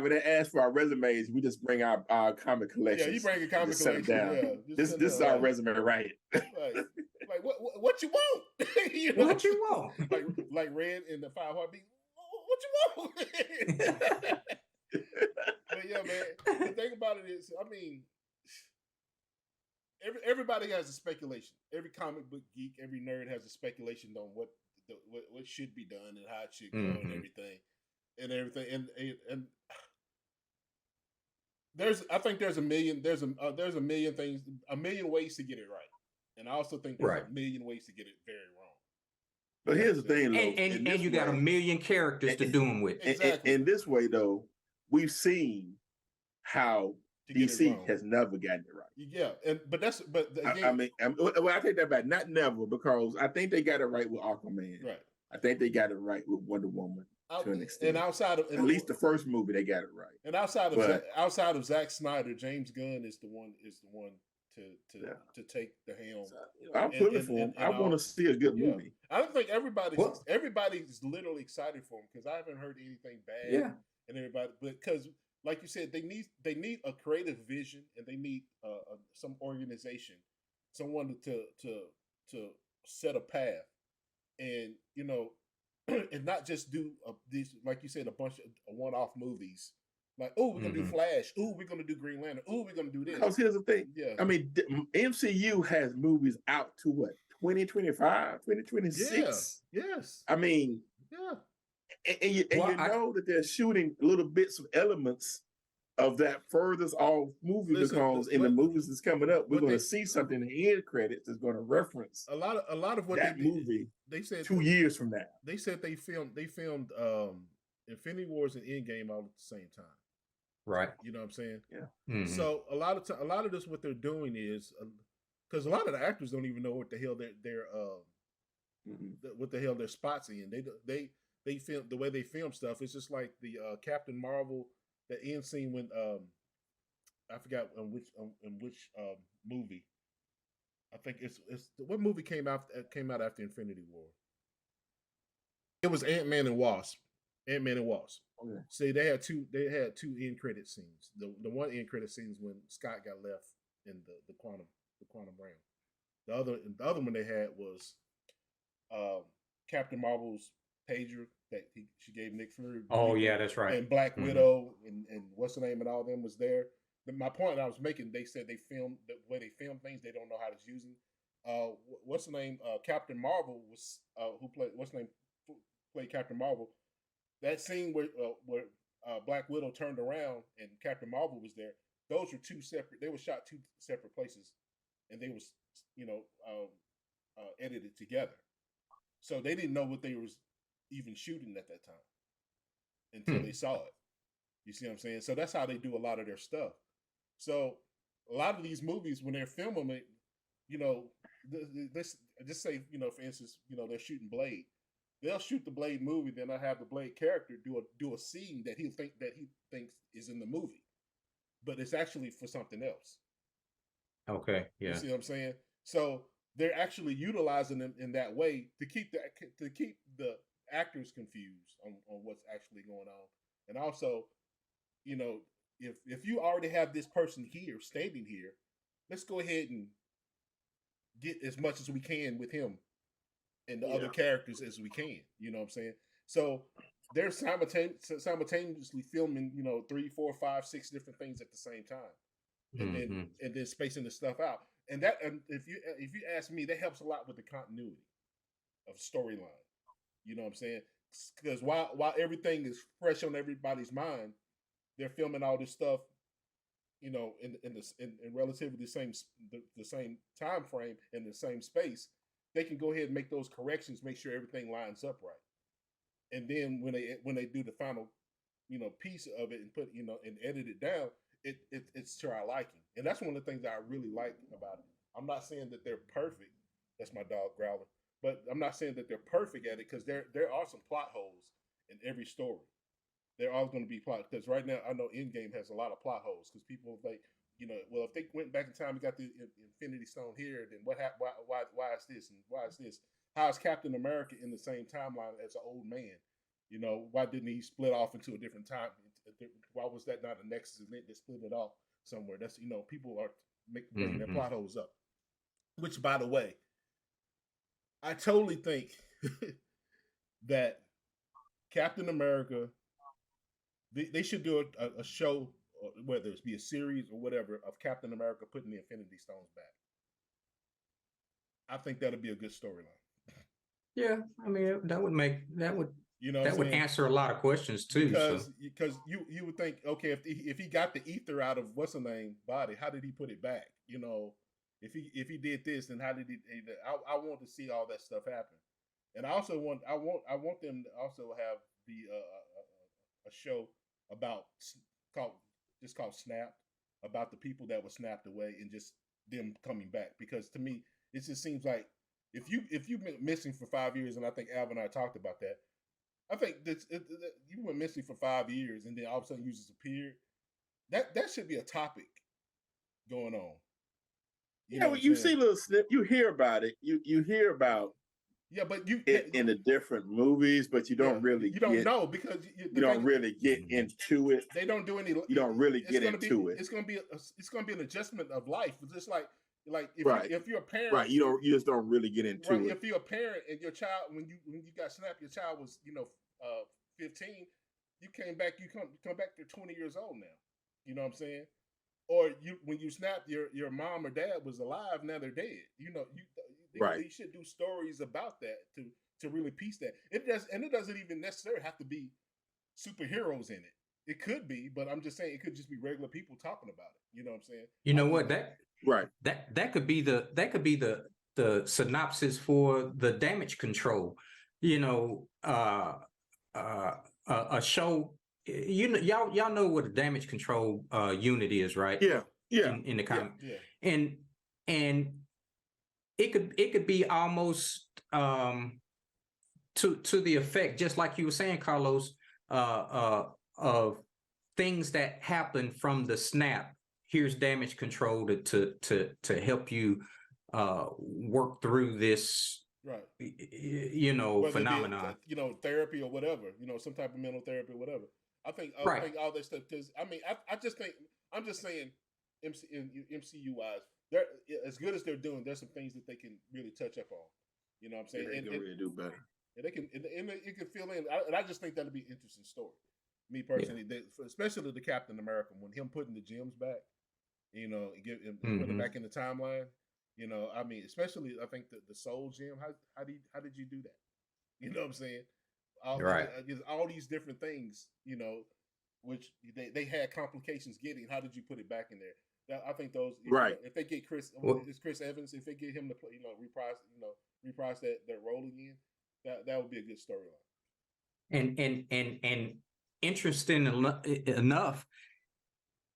when they ask for our resumes, we just bring our comic collections. Yeah, you bring a comic collection. Down. This is our resume, right? Like what you want? You know? What you want? Like Red in the Five Heartbeat. What you want? But yeah, man. The thing about it is, I mean, everybody has a speculation. Every comic book geek, every nerd has a speculation on what should be done and how it should go and everything. And I think there's a million things, a million ways to get it right, and I also think there's a million ways to get it very wrong. But here's the thing, though, and you got a million characters to do them with. Exactly. In this way, though, we've seen how DC has never gotten it right. Yeah, but again, I mean, I take that back. Not never, because I think they got it right with Aquaman. Right. I think they got it right with Wonder Woman. To an extent. And outside of at least the first movie, they got it right. And outside of Zack Snyder, James Gunn is the one to take the helm. I'm pulling for him. I want to see a good movie. I don't think everybody's literally excited for him, because I haven't heard anything bad. Yeah. And everybody, because like you said, they need a creative vision, and they need some organization, someone to set a path, and you know. And not just do these, like you said, a bunch of one-off movies. Like, oh, we're going to do Flash. Oh, we're going to do Green Lantern. Oh, we're going to do this. Because here's the thing. Yeah. I mean, MCU has movies out to what? 2025, 2026? Yeah. Yes. I mean, and you know that they're shooting little bits of elements of that furthest off movie, because in the movies that's coming up, we're going to see something in the end credits that's going to reference a lot of what that movie. They said 2 years from now. They said they filmed Infinity Wars and Endgame all at the same time. Right. You know what I'm saying? Yeah. Mm-hmm. So a lot of this, what they're doing is, because a lot of the actors don't even know what the hell what the hell their spots in. They film the way they film stuff. It's just like the Captain Marvel, the end scene when I forgot in which movie. I think it's what movie came out after Infinity War. It was Ant-Man and Wasp. Okay. See, they had two end credit scenes. The one end credit scene is when Scott got left in the quantum realm. The other one they had was Captain Marvel's pager that she gave Nick Fury. Oh yeah, that's right. And Black Widow and what's the name and all them was there. But my point I was making, they said they filmed the way they film things. They don't know how to use them. What's the name? Captain Marvel was who played. What's the name? Played Captain Marvel. That scene where Black Widow turned around and Captain Marvel was there. Those were two separate. They were shot two separate places, and they was edited together. So they didn't know what they was even shooting at that time until they saw it. You see what I'm saying? So that's how they do a lot of their stuff. So a lot of these movies, when they're filming it, this just say, for instance, they're shooting Blade. They'll shoot the Blade movie, then they'll have the Blade character do a scene that he thinks is in the movie, but it's actually for something else. Okay, yeah. You see what I'm saying? So they're actually utilizing them in that way to keep the actors confused on what's actually going on, and also, if you already have this person here standing here, let's go ahead and get as much as we can with him and the other characters as we can. You know what I'm saying? So they're simultaneously filming, 3, 4, 5, 6 different things at the same time, and then spacing the stuff out. And that, if you ask me, that helps a lot with the continuity of storyline. You know what I'm saying? Because while everything is fresh on everybody's mind, they're filming all this stuff, in relatively the same time frame in the same space. They can go ahead and make those corrections, make sure everything lines up right. And then when they do the final, piece of it and put, and edit it down, it's to our liking. And that's one of the things that I really like about it. I'm not saying that they're perfect. That's my dog growling. But I'm not saying that they're perfect at it, because there are some plot holes in every story. There are going to be plot, because right now I know Endgame has a lot of plot holes, because people like, well, if they went back in time and got the Infinity Stone here, then what happened? Why is this, and why is this? How is Captain America in the same timeline as an old man? Why didn't he split off into a different time? Why was that not a Nexus event that split it off somewhere? That's, people are bringing their plot holes up. Which, by the way, I totally think that Captain America, they should do a show, whether it be a series or whatever, of Captain America putting the Infinity Stones back. I think that'd be a good storyline. Yeah, I mean, that would answer a lot of questions too. Because you would think, okay, if he got the ether out of what's her name body, how did he put it back? If he did this, then how did he? I want to see all that stuff happen, and I also want them to also have a show called Snapped, about the people that were snapped away and just them coming back. Because to me, it just seems like if you've been missing for 5 years, and I think Alvin and I talked about that. I think that you went missing for 5 years, and then all of a sudden you just appeared. That should be a topic going on. You see little snip. You hear about it. You hear about. Yeah, but in the different movies, but you don't really. You don't know, because you don't really get into it. They don't do any. You don't really get into it. It's gonna be an adjustment of life. It's just like if you're a parent, right? You just don't really get into it. If you're a parent and your child, when you got snapped, your child was 15. You came back. You come back. They're 20 years old now. You know what I'm saying? Or when you snapped, your mom or dad was alive. Now they're dead. They should do stories about that to really piece that. It doesn't even necessarily have to be superheroes in it. It could be, but I'm just saying it could just be regular people talking about it. You know what I'm saying? You know what? That could be the synopsis for the Damage Control. A show. Y'all know what a Damage Control unit is, right? Yeah. In the comic, and it could be almost to the effect, just like you were saying, Carlos, of things that happen from the snap. Here's Damage Control to help you work through this, right? Phenomenon. Therapy or whatever. Some type of mental therapy or whatever. I think all that stuff, because I mean, I just think, I'm just saying, MCU wise, they're as good as they're doing. There's some things that they can really touch up on. You know what I'm saying? They can really do better. And they can, and you can fill in. And I just think that'll be an interesting story. Me personally, especially the Captain America, when him putting the gems back, you know, putting it back in the timeline. You know, I mean, especially I think the Soul Gem. How did you do that? You know what I'm saying? All these different things, you know, which they had complications getting. How did you put it back in there? I think those if they get Chris Evans, if they get him to play, reprise that role again, that would be a good storyline. And interesting enough,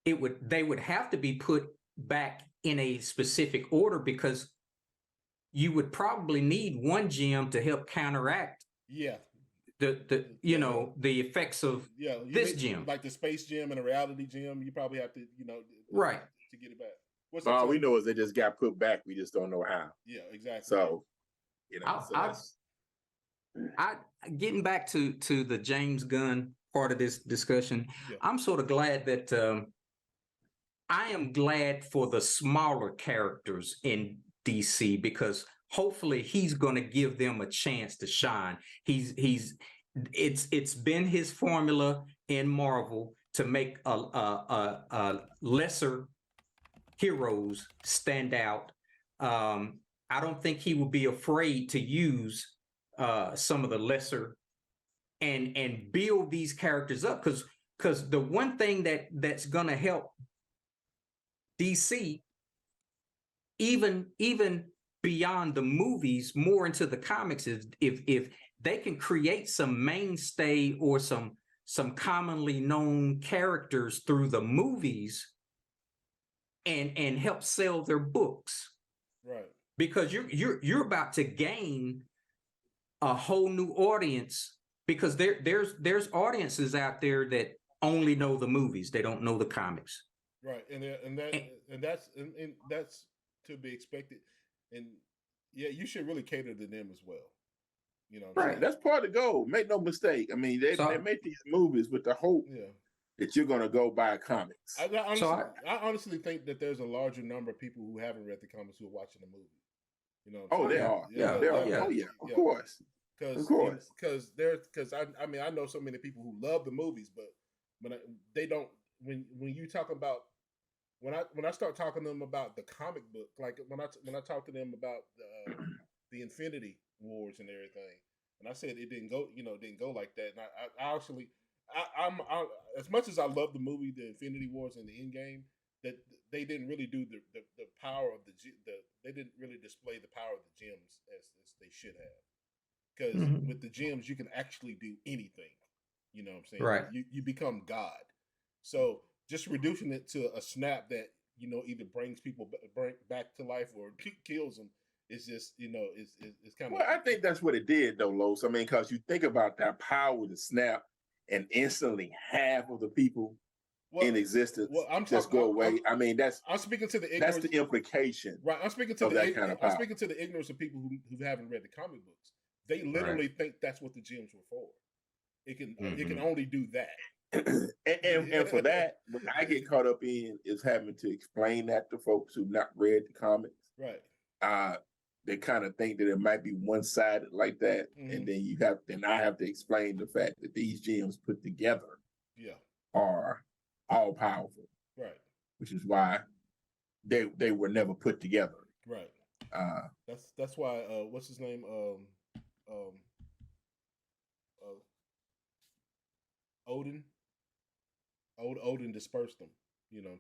they would have to be put back in a specific order, because you would probably need one gem to help counteract the effects of this gem, like the space gem and a reality gem. You probably have to to get it back. All we know is they just got put back. We just don't know how. Yeah, exactly. So I getting back to the James Gunn part of this discussion. I'm sort of glad that I am glad for the smaller characters in DC, because hopefully he's going to give them a chance to shine. It's been his formula in Marvel to make a lesser heroes stand out. I don't think he would be afraid to use some of the lesser and build these characters up, because the one thing that's going to help DC, even beyond the movies, more into the comics, is if they can create some mainstay or some commonly known characters through the movies and help sell their books. Right. Because you're about to gain a whole new audience, because there's audiences out there that only know the movies. They don't know the comics. Right. And that's to be expected. And you should really cater to them as well. You know, right? That's part of the goal. Make no mistake. I mean, they make these movies with the hope that you're going to go buy comics. I honestly think that there's a larger number of people who haven't read the comics who are watching the movie. You know, they are. Of course. Because I know so many people who love the movies, but they don't. When you talk about when I start talking to them about the comic book, like when I talk to them about the Infinity Wars and everything, and I said it didn't go like that. And I actually, I'm as much as I love the movie, the Infinity Wars and the Endgame, that they didn't really do the power of they didn't really display the power of the gems as they should have. Because with the gems, you can actually do anything. You know what I'm saying? Right. You become God. So just reducing it to a snap that, either brings people back to life or kills them, it's just, it's kind of. Well, I think that's what it did, though, Los. I mean, because you think about that power to snap, and instantly half of the people in existence just go away. I'm speaking to the ignorance. That's the implication. Right. I'm speaking to that kind of power. I'm speaking to the ignorance of people who haven't read the comic books. They literally think that's what the gems were for. It can only do that. and for that, what I get caught up in is having to explain that to folks who've not read the comics. Right. They kind of think that it might be one-sided like that, and then I have to explain the fact that these gems put together are all powerful. Right. Which is why they were never put together. Right. That's why what's his name? Odin dispersed them. You know what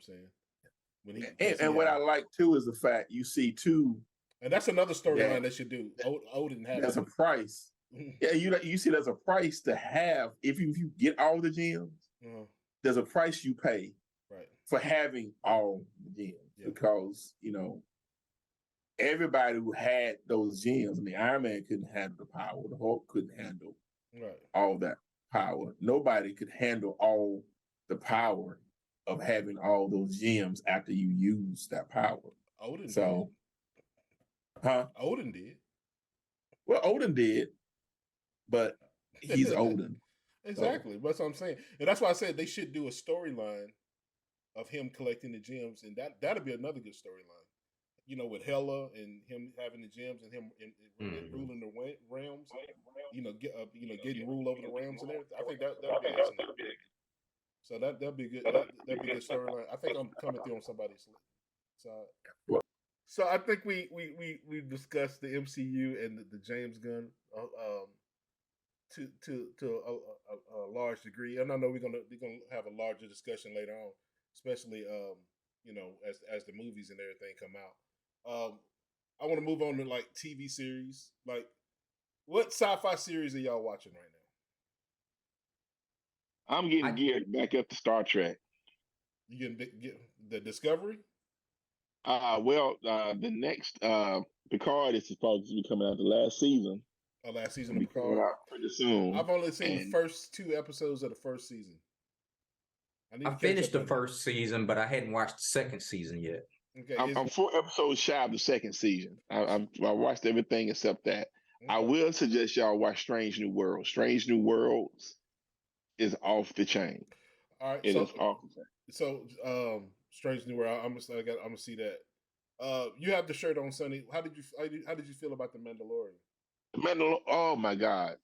I'm saying? And what I like too is the fact you see too. And that's another storyline they should do. Odin has. There's a price. You see, there's a price to have if you get all the gems. There's a price you pay for having all the gems because everybody who had those gems. I mean, Iron Man couldn't handle the power. The Hulk couldn't handle all that power. Nobody could handle all the power of having all those gems after you use that power. Odin did. Odin did. Well, Odin did, but he's Odin. Exactly. That's what I'm saying. And that's why I said they should do a storyline of him collecting the gems, and that'll be another good storyline. You know, with Hela and him having the gems and him and ruling the realms. You know, getting rule over the realms and everything. I think that'll be excellent. So that'll be good. That'll be a good storyline. I think I'm coming through on somebody's side. So I think we discussed the MCU and the James Gunn to a large degree, and I know we're gonna have a larger discussion later on, especially you know, as the movies and everything come out. I want to move on to like TV series. Like, what sci-fi series are y'all watching right now? I'm getting geared back up to Star Trek. You get the Discovery? The next Picard is supposed to be coming out the last season. Last season of Picard pretty soon. I've only seen the first 2 episodes of the first season. I finished the first season, but I hadn't watched the second season yet. Okay, I'm 4 episodes shy of the second season. I watched everything except that. Okay. I will suggest y'all watch Strange New Worlds. Strange New Worlds is off the chain. All right, it is off the chain. So, Strange New World. I'm gonna see that. You have the shirt on, Sonny. How did you feel about the Mandalorian? Oh my God!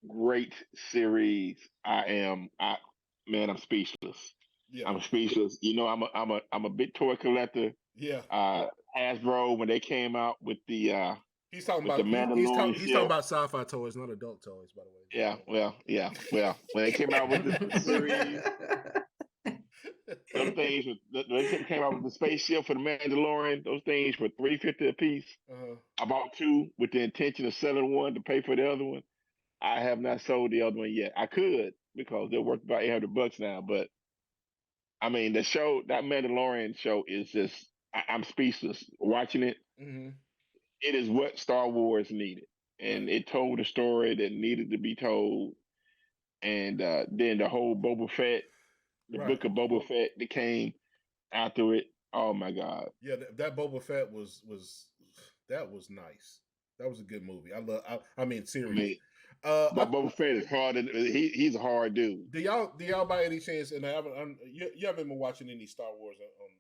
Great series. I'm speechless. Yeah. I'm speechless. You know, I'm a big toy collector. Yeah. Hasbro, when they came out with the he's talking about he's talking about sci-fi toys, not adult toys, by the way. Yeah. Well, when they came out with the series, those things they came out with the spaceship for the Mandalorian. Those things were $350 a piece. I bought 2 with the intention of selling one to pay for the other one. I have not sold the other one yet. I could, because they're worth about $800 now. But I mean, that Mandalorian show is just, I'm speechless watching it. Mm-hmm. It is what Star Wars needed, and it told a story that needed to be told. And then the whole Boba Fett, the book of Boba Fett that came after it. Oh my God! Yeah, that Boba Fett was nice. That was a good movie. I mean, series. But Boba Fett is hard. He's a hard dude. Do y'all by any chance? And you haven't been watching any Star Wars on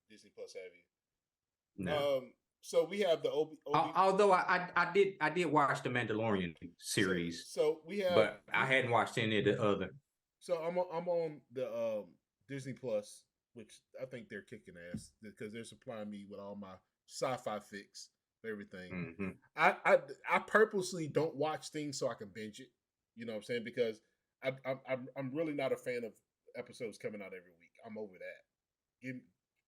the Disney Plus, have you? No. So we have the although I did watch the Mandalorian series. So we have, but I hadn't watched any of the other. So I'm on the Disney Plus, which I think they're kicking ass because they're supplying me with all my sci-fi fix. Everything. Mm-hmm. I purposely don't watch things so I can binge it. You know what I'm saying? Because I'm really not a fan of episodes coming out every week. I'm over that.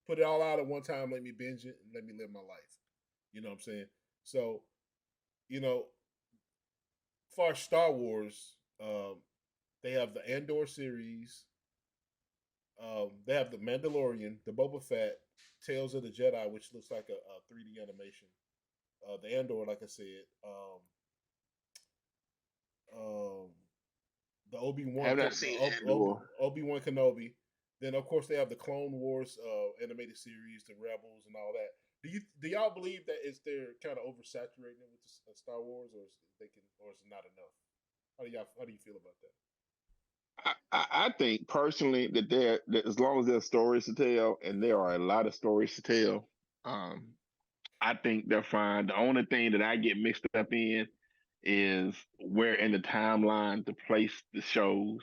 Put it all out at one time. Let me binge it and let me live my life. You know what I'm saying? So, you know, as far as Star Wars, they have the Andor series. They have the Mandalorian, the Boba Fett, Tales of the Jedi, which looks like a 3D animation. The Andor, like I said, the Obi-Wan. Have not seen Andor. Obi-Wan Kenobi. Then, of course, they have the Clone Wars animated series, the Rebels, and all that. Do y'all believe that they're kind of oversaturating it with the Star Wars, or is it not enough? How do you feel about that? I think personally that as long as there's stories to tell, and there are a lot of stories to tell, I think they're fine. The only thing that I get mixed up in is where in the timeline to place the shows.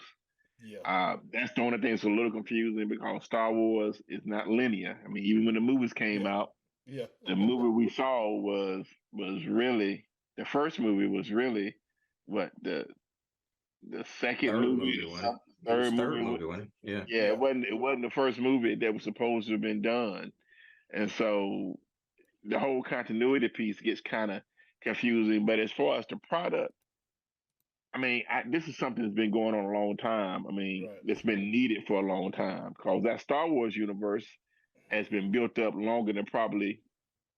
Yeah. That's the only thing that's a little confusing because Star Wars is not linear. I mean, even when the movies came out, the movie we saw was really, the first movie was really what the second movie. Third movie. Yeah. It wasn't the first movie that was supposed to have been done, and so the whole continuity piece gets kind of confusing. But as far as the product, I mean, this is something that's been going on a long time. I mean, it's been needed for a long time because that Star Wars universe has been built up longer than probably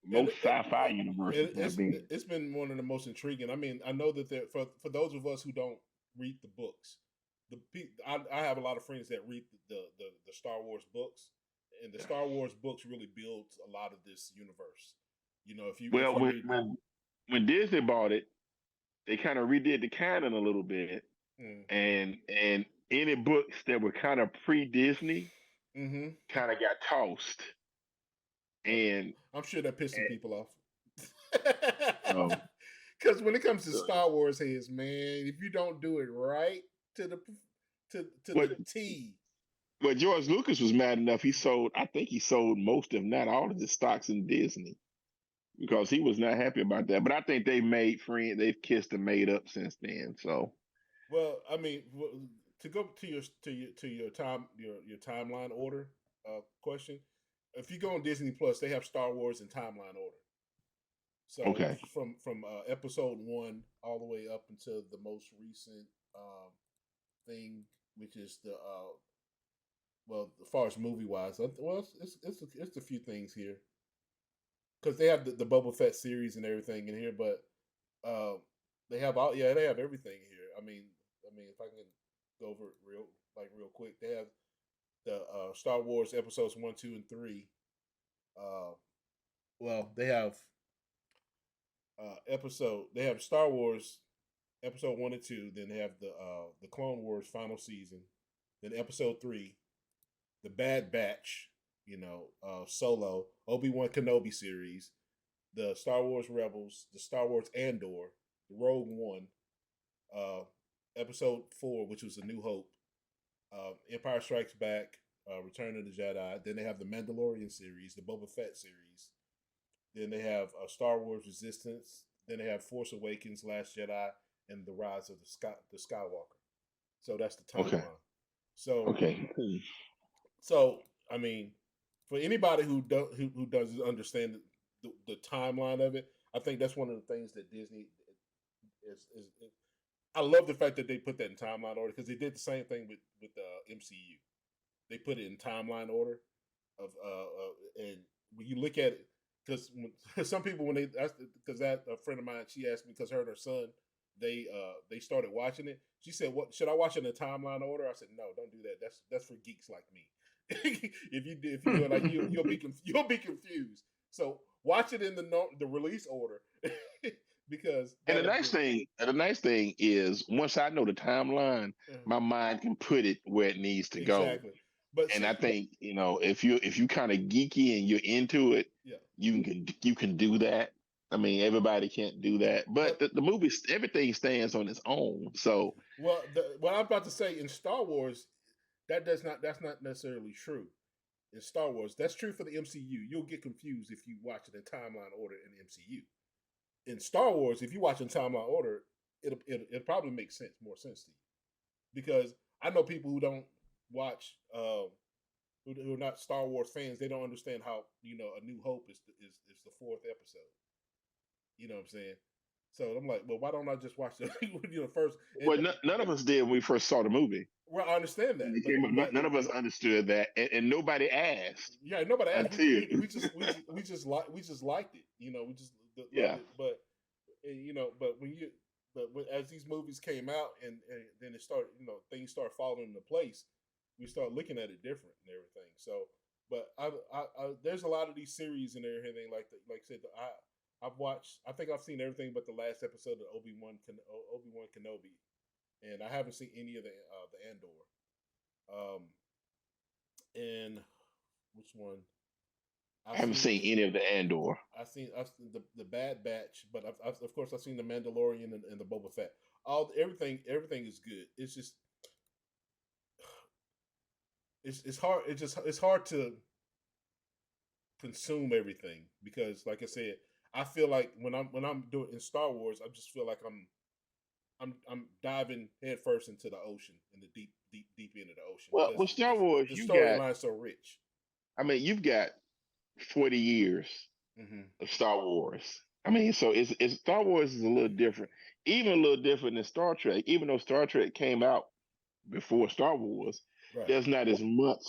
most sci-fi universes have been. It's been one of the most intriguing. I mean, I know that for those of us who don't read the books, I have a lot of friends that read the Star Wars books. And the Star Wars books really builds a lot of this universe. You know, when Disney bought it, they kind of redid the canon a little bit, and any books that were kind of pre-Disney kind of got tossed. And I'm sure that pissed some people off. Because when it comes to Star Wars heads, man, if you don't do it right to the T. But George Lucas was mad enough. I think he sold most, if not all, of his stocks in Disney because he was not happy about that. But I think they've kissed and made up since then. So, well, I mean, to go to your timeline order question, if you go on Disney Plus, they have Star Wars in timeline order. So from episode 1 all the way up until the most recent thing, which is the as far as movie wise, it's a few things here because they have the Boba Fett series and everything in here, but they have everything here. I mean, if I can go over it real quick, they have the Star Wars episodes 1, 2, and 3. They have they have Star Wars episode 1 and 2, then they have the Clone Wars final season, then episode 3, the Bad Batch, Solo, Obi-Wan Kenobi series, the Star Wars Rebels, the Star Wars Andor, the Rogue One, episode 4, which was A New Hope, Empire Strikes Back, Return of the Jedi. Then they have the Mandalorian series, the Boba Fett series. Then they have Star Wars Resistance. Then they have Force Awakens, Last Jedi, and the Rise of the Skywalker. So that's the timeline. So I mean, for anybody who doesn't understand the timeline of it, I think that's one of the things that Disney is. I love the fact that they put that in timeline order because they did the same thing with the MCU. They put it in timeline order and when you look at it, because some people because that a friend of mine, she asked me because her and her son they started watching it. She said, "What should I watch in the timeline order?" I said, "No, don't do that. That's for geeks like me. if you do it like you'll be confused. So watch it in the release order." Because the nice thing is once I know the timeline, my mind can put it where it needs to go. But I think if you kind of geeky and you're into it, you can do that. I mean, everybody can't do that, but the movie, everything stands on its own. So what I'm about to say in Star Wars, that's not necessarily true. In Star Wars, that's true for the MCU. You'll get confused if you watch it in timeline order in the MCU. In Star Wars, if you watch in timeline order, it'll probably make more sense to you, because I know people who don't watch, who are not Star Wars fans. They don't understand how A New Hope is the 4th episode. You know what I'm saying? So I'm like, well, why don't I just watch the first? Well, none of us did when we first saw the movie. Well, I understand that. But none of us understood that, and nobody asked. Yeah, nobody asked. We just liked it. We just loved it. But as these movies came out and then it started, things start falling into place, we start looking at it different and everything. So, but I there's a lot of these series and everything like I said. I've watched. I think I've seen everything but the last episode of Obi-Wan Kenobi, and I haven't seen any of the Andor. And which one? I haven't seen any of the Andor. I've seen the Bad Batch, but of course I've seen the Mandalorian and the Boba Fett. Everything is good. It's just it's hard. It's hard to consume everything because, like I said, I feel like when I'm doing in Star Wars, I just feel like I'm diving headfirst into the ocean, in the deep end of the ocean. Well, with Star Wars, the storyline's so rich. I mean, you've got 40 years of Star Wars. I mean, so it's Star Wars is a little different, even a little different than Star Trek. Even though Star Trek came out before Star Wars, there's not as much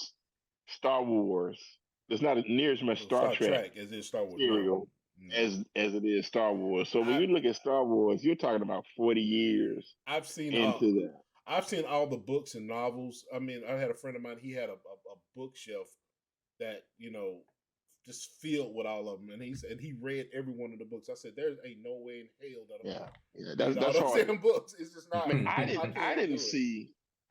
Star Wars. There's not near as much Star Trek as is Star Wars material as it is Star Wars. So when you look at Star Wars, you're talking about 40 years. I've seen that. I've seen all the books and novels. I mean, I had a friend of mine. He had a bookshelf that just filled with all of them. And he read every one of the books. I said, "There ain't no way in hell that I'm that's all hard. those books. It's just not. I mean,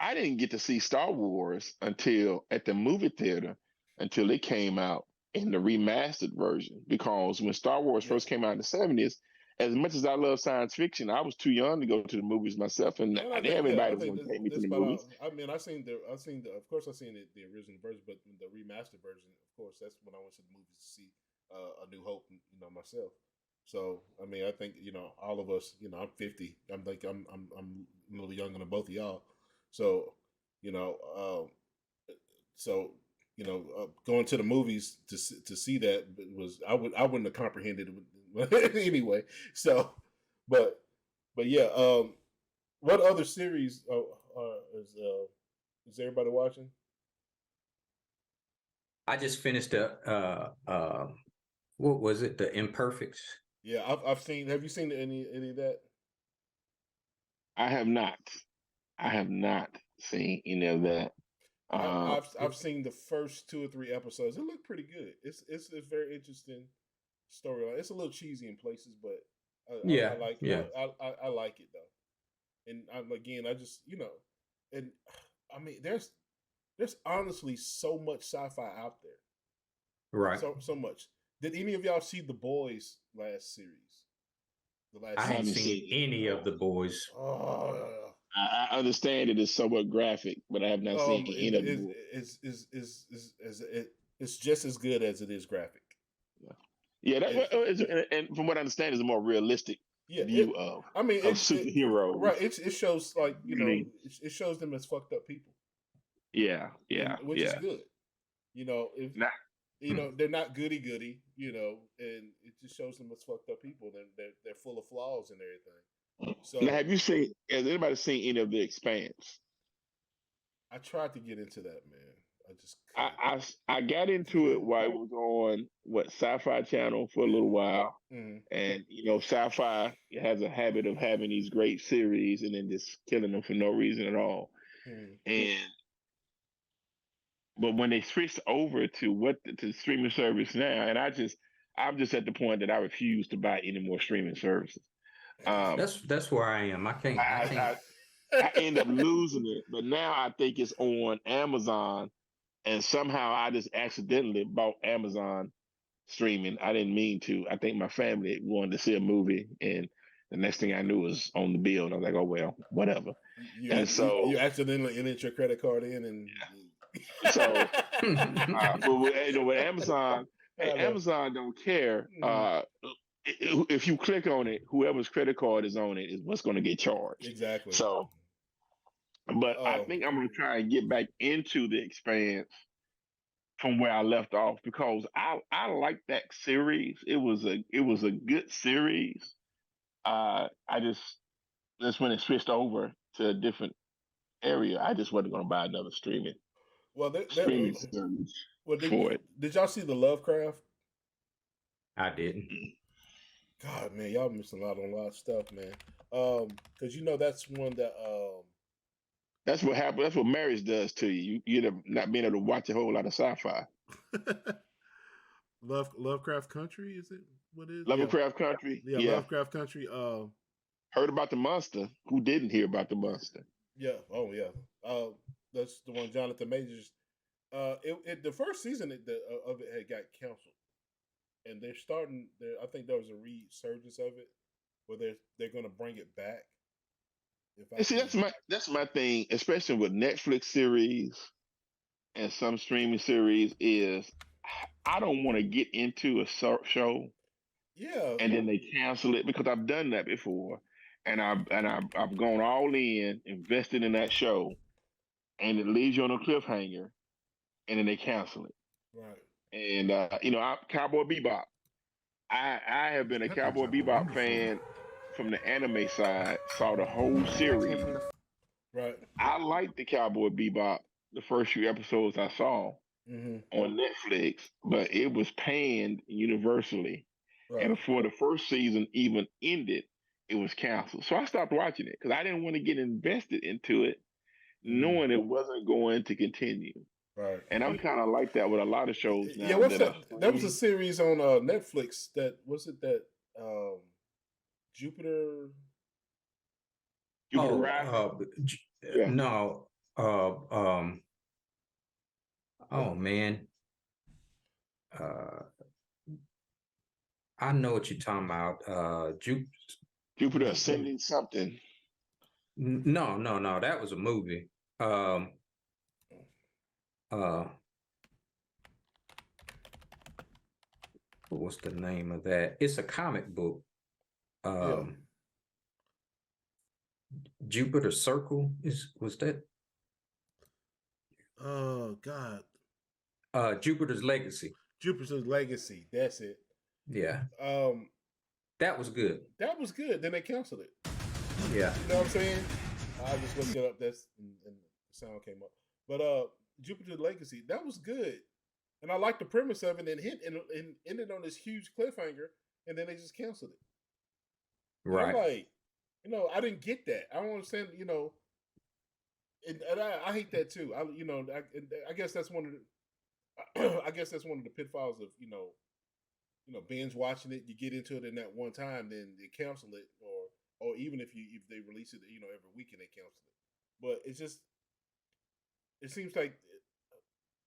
I didn't get to see Star Wars until at the movie theater until it came out in the remastered version. Because when Star Wars first came out in the 70s, as much as I love science fiction, I was too young to go to the movies myself, and I didn't have anybody who would take me to the movies. I mean, Of course, I seen the original version, but the remastered version, of course, that's when I went to the movies to see A New Hope, myself. So, I mean, I think all of us, I'm 50. I'm a little younger than both of y'all. So, so going to the movies to see that was I wouldn't have comprehended it anyway. So, but yeah. What other series is everybody watching? I just finished what was it? The Imperfects. Yeah, I've seen. Have you seen any of that? I have not. I have not seen any of that. I've seen the first 2 or 3 episodes. It looked pretty good. It's a very interesting storyline. It's a little cheesy in places, but I like it. I like it though. And I just and I mean, there's honestly so much sci-fi out there, right? So much. Did any of y'all see The Boys last series? I haven't seen any of The Boys. I understand it is somewhat graphic, but I have not seen any of it. It's just as good as it is graphic. Yeah, and from what I understand, is a more realistic view of superheroes. Right. It shows it shows them as fucked up people. Yeah, which is good. They're not goody, and it just shows them as fucked up people. They're full of flaws and everything. So now, has anybody seen any of The Expanse? I tried to get into that, man. I just I got into it while it was on Sci-Fi Channel for a little while, and Sci-Fi has a habit of having these great series and then just killing them for no reason at all. But when they switched over to streaming service now, and I'm just at the point that I refuse to buy any more streaming services. That's where I am. I end up losing it, but now I think it's on Amazon, and somehow I just accidentally bought Amazon streaming. I didn't mean to. I think my family wanted to see a movie, and the next thing I knew was on the bill, and I was like, "Oh well, whatever." You accidentally entered your credit card in, and so, but with Amazon, Amazon don't care. If you click on it, whoever's credit card is on it is what's going to get charged. Exactly. So, but I think I'm going to try and get back into The Expanse from where I left off, because I like that series. It was a good series. That's when it switched over to a different area. I just wasn't going to buy another streaming service for it. Did y'all see the Lovecraft? I didn't. God, man, y'all missing out on a lot of stuff, man. Because that's one that that's what happens. That's what marriage does to you. You end up not being able to watch a whole lot of sci-fi. Lovecraft Country, is it? What is Lovecraft Country? Yeah, Lovecraft Country. Heard about the monster? Who didn't hear about the monster? Yeah. Oh, yeah. That's the one, Jonathan Majors. The first season of it had got canceled, and they're starting. I think there was a resurgence of it, where they're going to bring it back. That's my thing, especially with Netflix series and some streaming series, is I don't want to get into a show, and then they cancel it, because I've done that before, and I've gone all in, invested in that show, and it leaves you on a cliffhanger, and then they cancel it. Right. And Cowboy Bebop. I have been a Cowboy Bebop fan from the anime side. Saw the whole series. Right. I liked the Cowboy Bebop, the first few episodes I saw on Netflix, but it was panned universally. Right. And before the first season even ended, it was canceled. So I stopped watching it, because I didn't want to get invested into it, knowing it wasn't going to continue. Right. And I'm kind of like that with a lot of shows now. Yeah, what's that? That was a series on Netflix. That was it. That Jupiter. Jupiter Rising. Yeah. No. Oh man. I know what you're talking about. Jupiter Ascending something. No. That was a movie. What's the name of that? It's a comic book. Jupiter Circle was that? Oh God. Jupiter's Legacy. Jupiter's Legacy. That's it. Yeah. That was good. That was good. Then they canceled it. Yeah. You know what I'm saying? I just looked it up. And the sound came up. But Jupiter's Legacy, that was good. And I liked the premise of it and ended on this huge cliffhanger, and then they just canceled it. Right. I'm like, I didn't get that. I don't understand, and I hate that too. I guess that's one of the pitfalls of binge watching it. You get into it in that one time, then they cancel it, or even if they release it, every week and they cancel it. But it seems like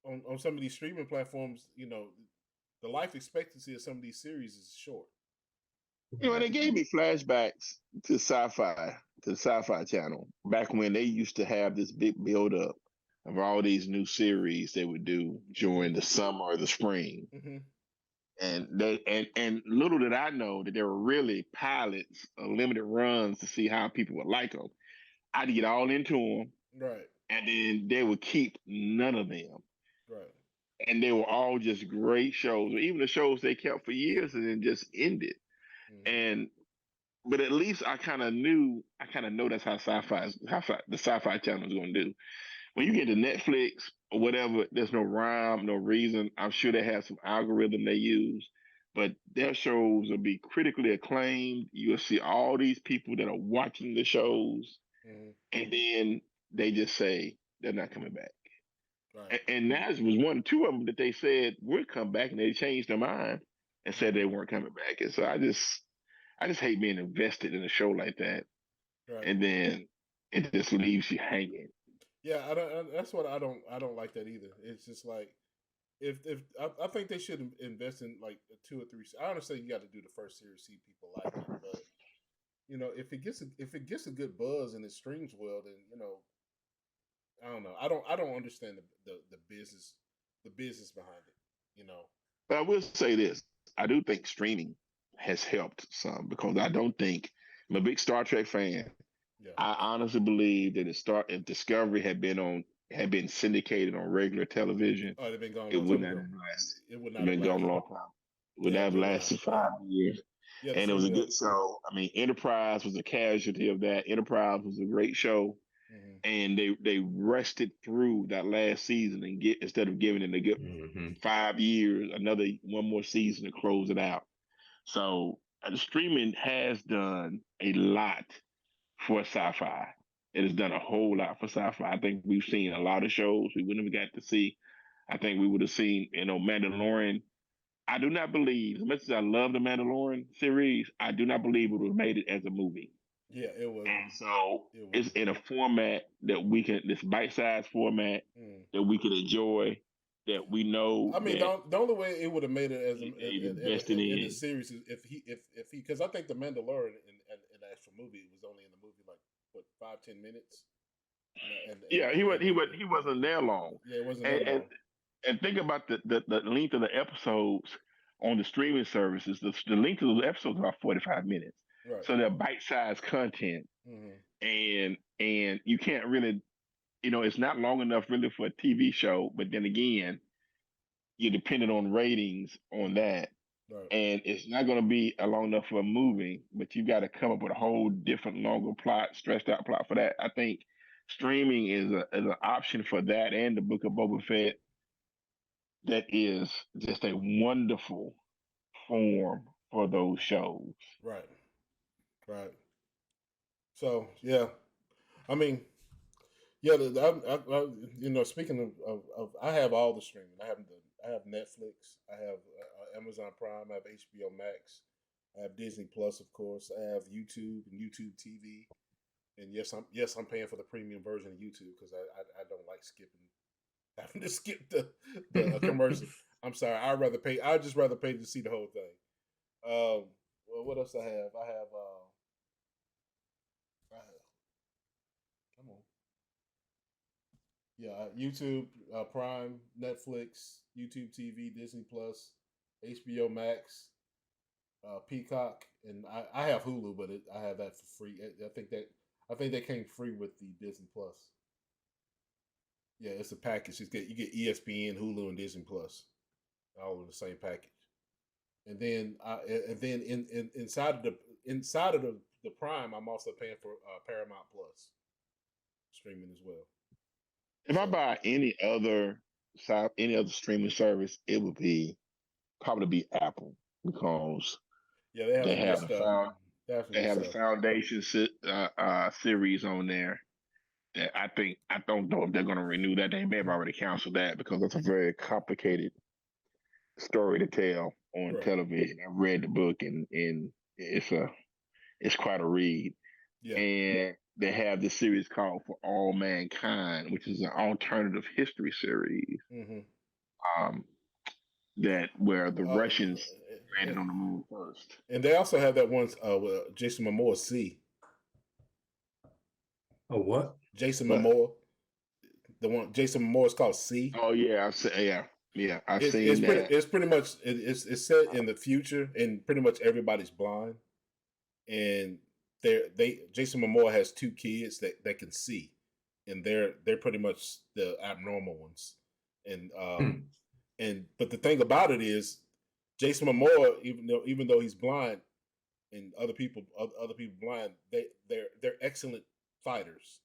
on some of these streaming platforms, the life expectancy of some of these series is short. And it gave me flashbacks to Sci-Fi, to the Sci-Fi channel, back when they used to have this big build-up of all these new series they would do during the summer or the spring. Mm-hmm. And little did I know that there were really pilots, limited runs to see how people would like them. I'd get all into them, right, and then they would keep none of them, right, and they were all just great shows. Even the shows they kept for years and then just ended. Mm-hmm. But at least I kind of know that's how the Sci-Fi channel is going to do. When you get to Netflix or whatever, there's no rhyme, no reason. I'm sure they have some algorithm they use, but their shows will be critically acclaimed. You'll see all these people that are watching the shows, and then they just say they're not coming back. Right. And that was one or two of them that they said would come back, and they changed their mind and said they weren't coming back. And so I just hate being invested in a show like that, right, and then it just leaves you hanging. Yeah, that's what I don't like that either. It's just like if I think they should invest in like 2 or 3. I understand you got to do the first series, see people like it, but if it gets a good buzz and it streams well, then I don't know. I don't understand the business behind it. But I will say this: I do think streaming has helped some, because I don't think I'm a big Star Trek fan. Yeah. I honestly believe that if Discovery had been syndicated on regular television, they've been gone. It would not have lasted. It would not have gone a long time. It would have lasted 5 years. Yeah, and it was a good show. I mean, Enterprise was a casualty of that. Enterprise was a great show, and they rushed it through that last season and instead of giving it a good 5 years, one more season to close it out. So the streaming has done a lot for Sci-Fi. It has done a whole lot for Sci-Fi. I think we've seen a lot of shows we wouldn't have got to see. I think we would have seen, Mandalorian. I do not believe, as much as I love the Mandalorian series, I do not believe it would have made it as a movie. Yeah, it was. And so it's in a format that we can, this bite-sized format that we can enjoy, that we know. I mean, the only way it would have made it as in the series is if he, because I think the Mandalorian in the actual movie was only in the movie like what 5-10 minutes. He wasn't there long. Yeah, it wasn't there long. And think about the length of the episodes on the streaming services. The length of the episodes are about 45 minutes. Right. So they're bite-sized content, and you can't really, it's not long enough really for a TV show. But then again, you're dependent on ratings on that, right, and it's not going to be long enough for a movie. But you got to come up with a whole different, longer plot, stretched out plot for that. I think streaming is an option for that, and the Book of Boba Fett. That is just a wonderful form for those shows. Right. Right. So, yeah. I mean, Yeah, speaking of, I have all the streaming. I have Netflix. I have Amazon Prime. I have HBO Max. I have Disney Plus, of course. I have YouTube and YouTube TV. And I'm paying for the premium version of YouTube because I don't like having to skip the commercial. I'm sorry. I'd just rather pay to see the whole thing. Well, what else I have? Come on. Yeah, YouTube, Prime, Netflix, YouTube TV, Disney Plus, HBO Max, Peacock, and I have Hulu, but I have that for free. I think that came free with the Disney Plus. Yeah, it's a package. You get ESPN, Hulu, and Disney Plus, all in the same package. And then inside of the Prime, I'm also paying for Paramount Plus streaming as well. If I buy any other streaming service, it would probably be Apple, because they have the Foundation series on there. That I don't know if they're going to renew that. They may have already canceled that because it's a very complicated story to tell on television. I've read the book and it's quite a read. Yeah. And they have this series called For All Mankind, which is an alternative history series. Mm-hmm. Where the Russians landed on the moon first. And they also have that one with Jason Momoa, C. Oh, what? Jason Momoa. The one Jason Momoa is called C. Oh yeah, I've seen that. It's pretty much it's set in the future, and pretty much everybody's blind, and Jason Momoa has 2 kids that can see, and they're pretty much the abnormal ones, and but the thing about it is, Jason Momoa, even though he's blind, and other people blind, they're excellent fighters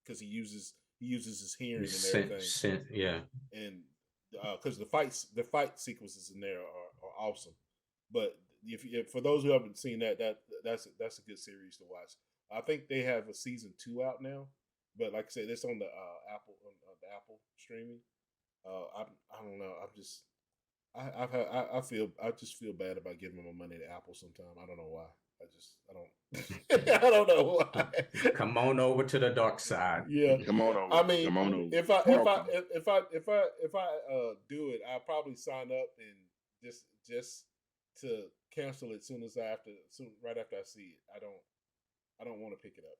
because he uses his hearing and everything. Yeah, and because the fight sequences in there are awesome. But if for those who haven't seen that's a good series to watch. I think they have a season 2 out now, but like I said, it's on the Apple streaming. I don't know. I just feel bad about giving my money to Apple sometimes. I don't know why. I don't know why. Come on over to the dark side. Yeah, come on over. I mean, come on over. If I do it, I'll probably sign up and just to cancel it right after I see it. I don't want to pick it up.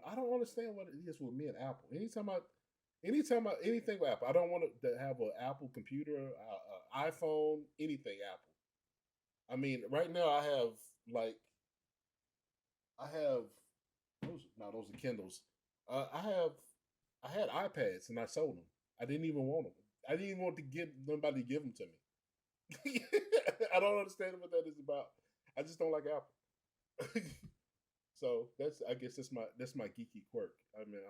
I don't understand what it is with me and Apple. Anytime anything with Apple, I don't want to have an Apple computer, iPhone, anything Apple. I mean, right now I have those are Kindles. I had iPads and I sold them. I didn't even want them. I didn't even want to give nobody to give them to me. I don't understand what that is about. I just don't like Apple. So I guess that's my geeky quirk. I mean,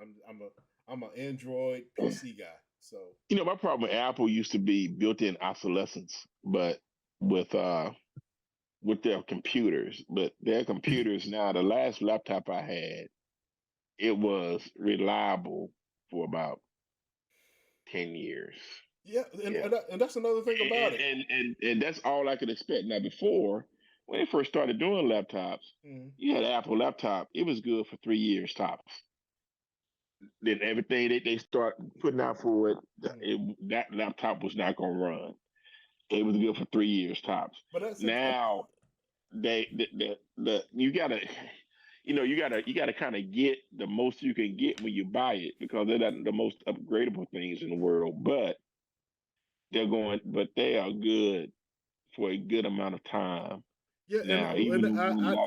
I'm an Android PC guy. So my problem with Apple used to be built-in obsolescence, but with their computers. But their computers now, the last laptop I had, it was reliable for about 10 years. Yeah, and that's another thing about it. And that's all I could expect. Now, before, when they first started doing laptops, you had an Apple laptop. It was good for 3 years tops. Then everything they start putting out for it, that laptop was not going to run. It was good for 3 years tops. But that's now you gotta kind of get the most you can get when you buy it, because they're not the most upgradable things in the world. But they are good for a good amount of time. Yeah, now,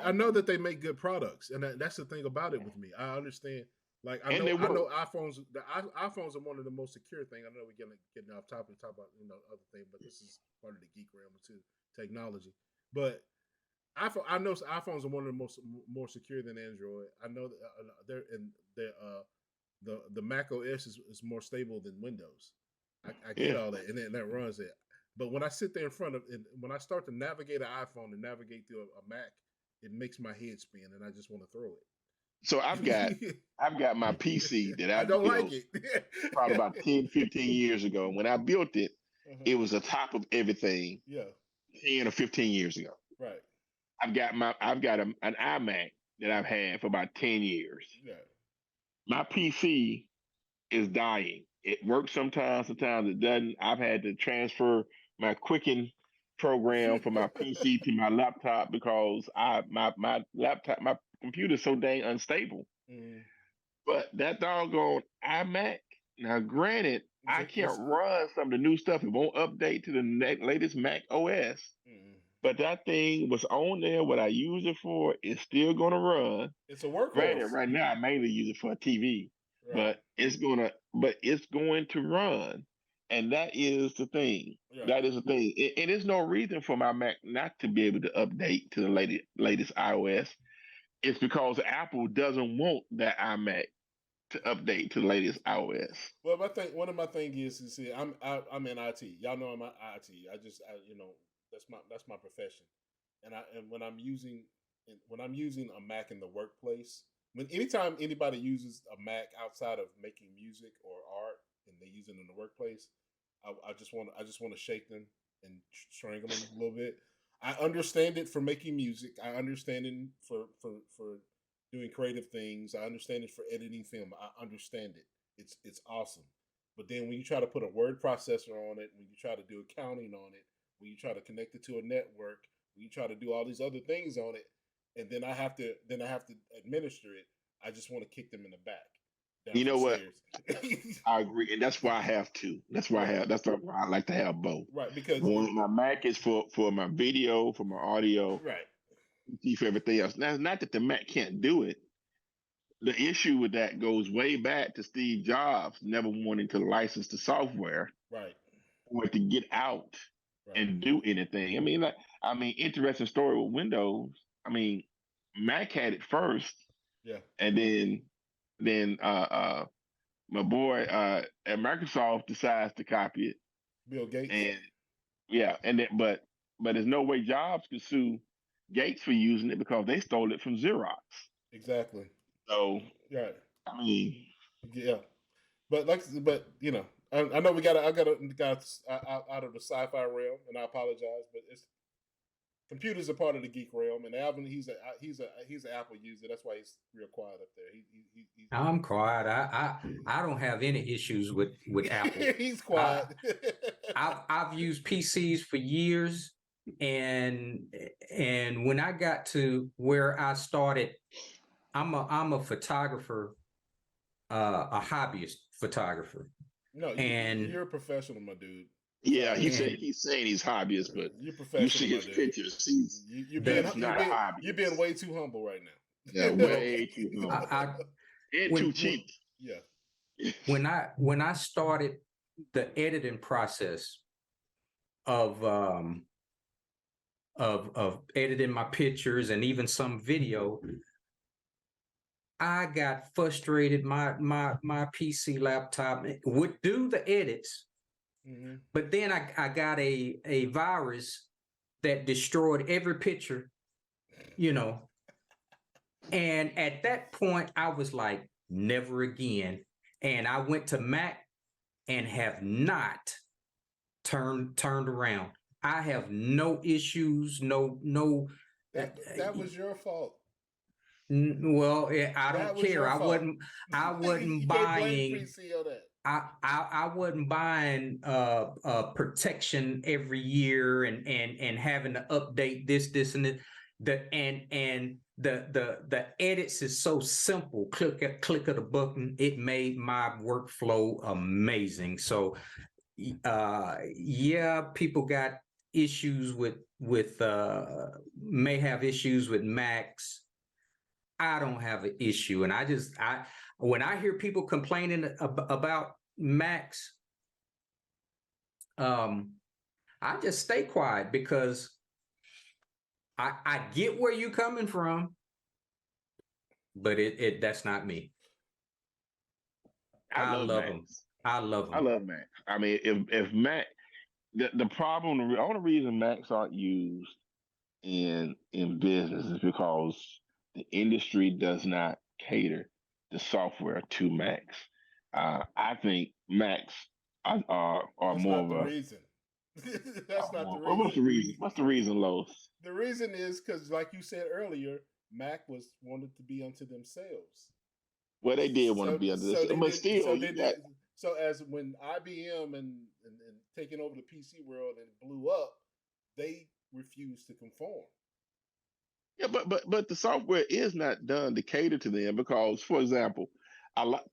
I know that they make good products, and that's the thing about it with me. I understand. Like I know iPhones. The iPhones are one of the most secure things. I know we're getting off topic and talk about other things, but this is part of the geek realm too, technology. But I know iPhones are one of the more secure than Android. I know the Mac OS is more stable than Windows. I get all that, and that runs it. But when I sit there in front of, and when I start to navigate an iPhone and navigate through a Mac, it makes my head spin, and I just want to throw it. So I've got my PC that I don't built like it. probably about 10, 15 years ago. When I built it, it was the top of everything. Yeah. 10 or 15 years ago. Right. I've got an iMac that I've had for about 10 years. Yeah. My PC is dying. It works sometimes it doesn't. I've had to transfer my Quicken program from my PC to my laptop because my computer's so dang unstable. But that doggone iMac, now granted, I can't run some of the new stuff. It won't update to the latest Mac OS. But that thing was on there. What I use it for, it's still going to run. It's a workhorse. Granted, right now I mainly use it for a TV, right. but it's going to run, and that is the thing. Right. That is the thing. And there's no reason for my Mac not to be able to update to the latest iOS. It's because Apple doesn't want that iMac to update to the latest iOS. Well, one of my thing is see, I'm in IT. Y'all know I'm in IT. That's my profession, and when I'm using a Mac in the workplace, anytime anybody uses a Mac outside of making music or art and they use it in the workplace, I just want to shake them and strangle them a little bit. I understand it for making music. I understand it for doing creative things. I understand it for editing film. I understand it. It's awesome. But then when you try to put a word processor on it, when you try to do accounting on it, when you try to connect it to a network, when you try to do all these other things on it, and then I have to administer it, I just want to kick them in the back. You know what? I agree, and that's why I have two. That's why I like to have both. Right, because my Mac is for my video, for my audio, right, for everything else. Now, it's not that the Mac can't do it. The issue with that goes way back to Steve Jobs never wanting to license the software, right, or to get out and do anything. I mean, interesting story with Windows. I mean, Mac had it first, and then my boy at Microsoft decides to copy it. Bill Gates. But there's no way Jobs could sue Gates for using it because they stole it from Xerox. Exactly. So right. I mean, but I know I got out of the sci-fi realm, and I apologize, but computers are part of the geek realm, and Alvin, he's an Apple user. That's why he's real quiet up there. I'm quiet. I don't have any issues with Apple. He's quiet. I've used PCs for years, and when I got to where I started, I'm a photographer, a hobbyist photographer. No, you're a professional, my dude. Yeah, he's saying he's hobbyist, but you're professional. You see his pictures. You're being way too humble right now. Yeah, way too humble. And too cheap. Yeah. When I started the editing process of editing my pictures and even some video, I got frustrated. My PC laptop would do the edits, but then I got a virus that destroyed every picture, and at that point I was like, never again. And I went to Mac and have not turned around. I have no issues, no. That was your fault. Well, I don't care. I wasn't buying. I wasn't buying protection every year and having to update this and that. The edits is so simple. Click of the button. It made my workflow amazing. So people got issues with may have issues with Macs. I don't have an issue, and when I hear people complaining about Macs, I just stay quiet because I get where you're coming from, but that's not me. I love them. I love Mac. I mean, if Mac, the problem, the only reason Macs aren't used in business is because the industry does not cater the software to Macs. I think Macs are That's more not of the a. reason. That's not the Well, what's the reason. reason? What's the reason, Lois? The reason is because, like you said earlier, Mac was wanted to be unto themselves. Well, they did want to be under this, but still, so as when IBM and taking over the PC world and it blew up, they refused to conform. Yeah, but the software is not done to cater to them because, for example, I like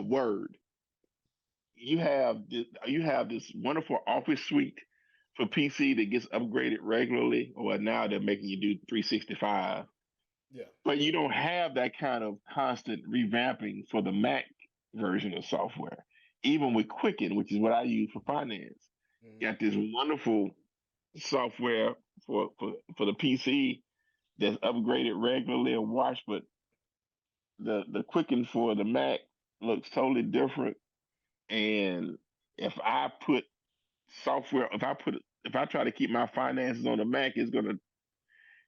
Word. You have this wonderful Office suite for PC that gets upgraded regularly, or now they're making you do 365. Yeah. But you don't have that kind of constant revamping for the Mac version of software. Even with Quicken, which is what I use for finance, got this wonderful software for the PC that's upgraded regularly and watched, but the Quicken for the Mac looks totally different. And if I put software, if I try to keep my finances on the Mac, it's gonna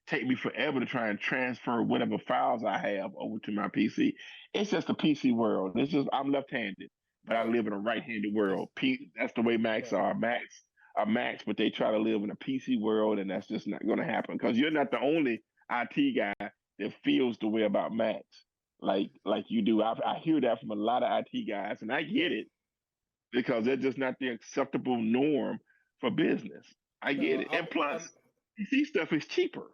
take me forever to try and transfer whatever files I have over to my PC. It's just a PC world. It's just I'm left-handed, but I live in a right-handed world. That's the way Macs are. Macs are Macs, but they try to live in a PC world, and that's just not going to happen because you're not the only IT guy that feels the way about Macs like you do. I hear that from a lot of IT guys, and I get it because they're just not the acceptable norm for business. I get it, and plus, PC stuff is cheaper.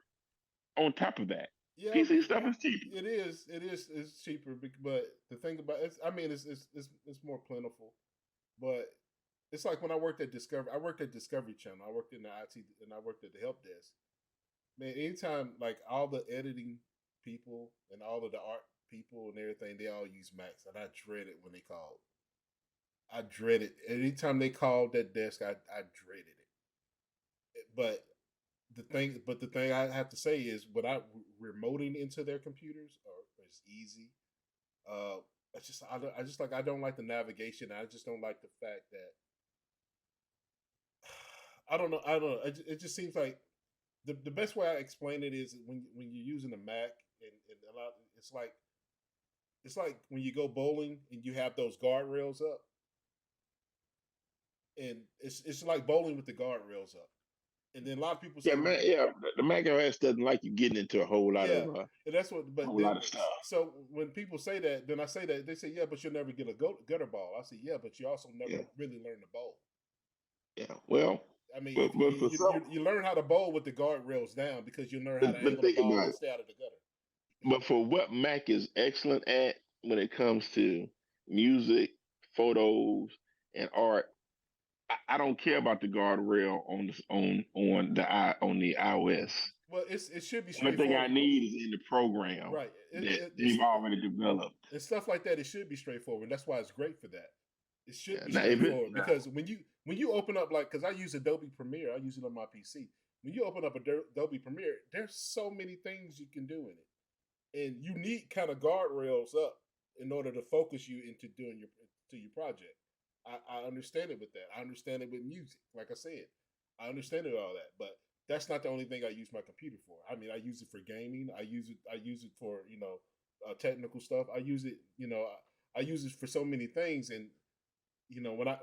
On top of that, PC stuff is cheaper. It is. It's cheaper, but the thing about it, I mean, it's more plentiful. But it's like when I worked at Discovery. I worked at Discovery Channel. I worked in the IT, and I worked at the help desk. Man, anytime like all the editing people and all of the art people and everything, they all use Macs, and I dread it when they called. I dread it. Anytime they called that desk, I dreaded it. But the thing I have to say is when I remoting into their computers, it's easy. I don't like the navigation. I just don't like the fact that I don't know. It just seems like the best way I explain it is when you're using a Mac and a lot. It's like when you go bowling and you have those guardrails up, and it's like bowling with the guardrails up. And then a lot of people say, the Mac OS doesn't like you getting into a whole lot of and that's what, but whole lot of stuff. So when people say that, then I say that they say, yeah, but you'll never get a gutter ball. I say, yeah, but you also never really learn to bowl. Yeah, well, I mean, you learn how to bowl with the guardrails down because you learn how to angle the ball and stay out of the gutter. But for what Mac is excellent at when it comes to music, photos, and art, I don't care about the guardrail on the iOS. Well, it should be straightforward. Everything I need is in the program, right? They've already developed, and stuff like that. It should be straightforward. And that's why it's great for that. It should be straightforward because when you open up, like, because I use Adobe Premiere, I use it on my PC. When you open up Adobe Premiere, there's so many things you can do in it, and you need kind of guardrails up in order to focus you into doing your project. I understand it with that. I understand it with music. Like I said, I understand it all that, but that's not the only thing I use my computer for. I mean, I use it for gaming. I use it for technical stuff. I use it I use it for so many things, and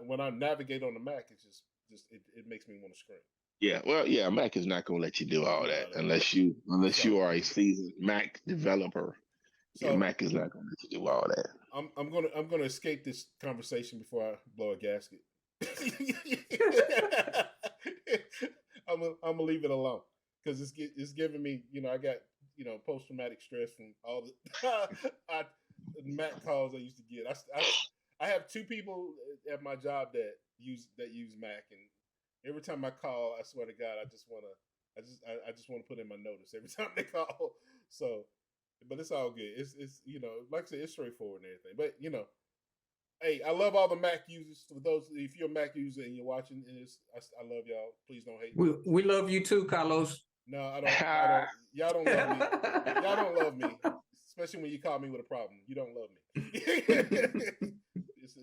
when I navigate on the Mac, it's just it makes me want to scream. Yeah, well, yeah, Mac is not going to let you do all that unless you are a seasoned Mac developer. So Mac is not going to let you do all that. I'm gonna escape this conversation before I blow a gasket. I'm gonna leave it alone because it's giving me I got post traumatic stress from all the Mac calls I used to get. I have two people at my job that use Mac, and every time I call, I swear to God, I just want to put in my notice every time they call. So. But it's all good. It's like I said, it's straightforward and everything. But hey, I love all the Mac users. For those, if you're a Mac user and you're watching, I love y'all. Please don't hate me. We love you too, Carlos. No, I don't. Y'all don't love me. Y'all don't love me, especially when you call me with a problem. You don't love me.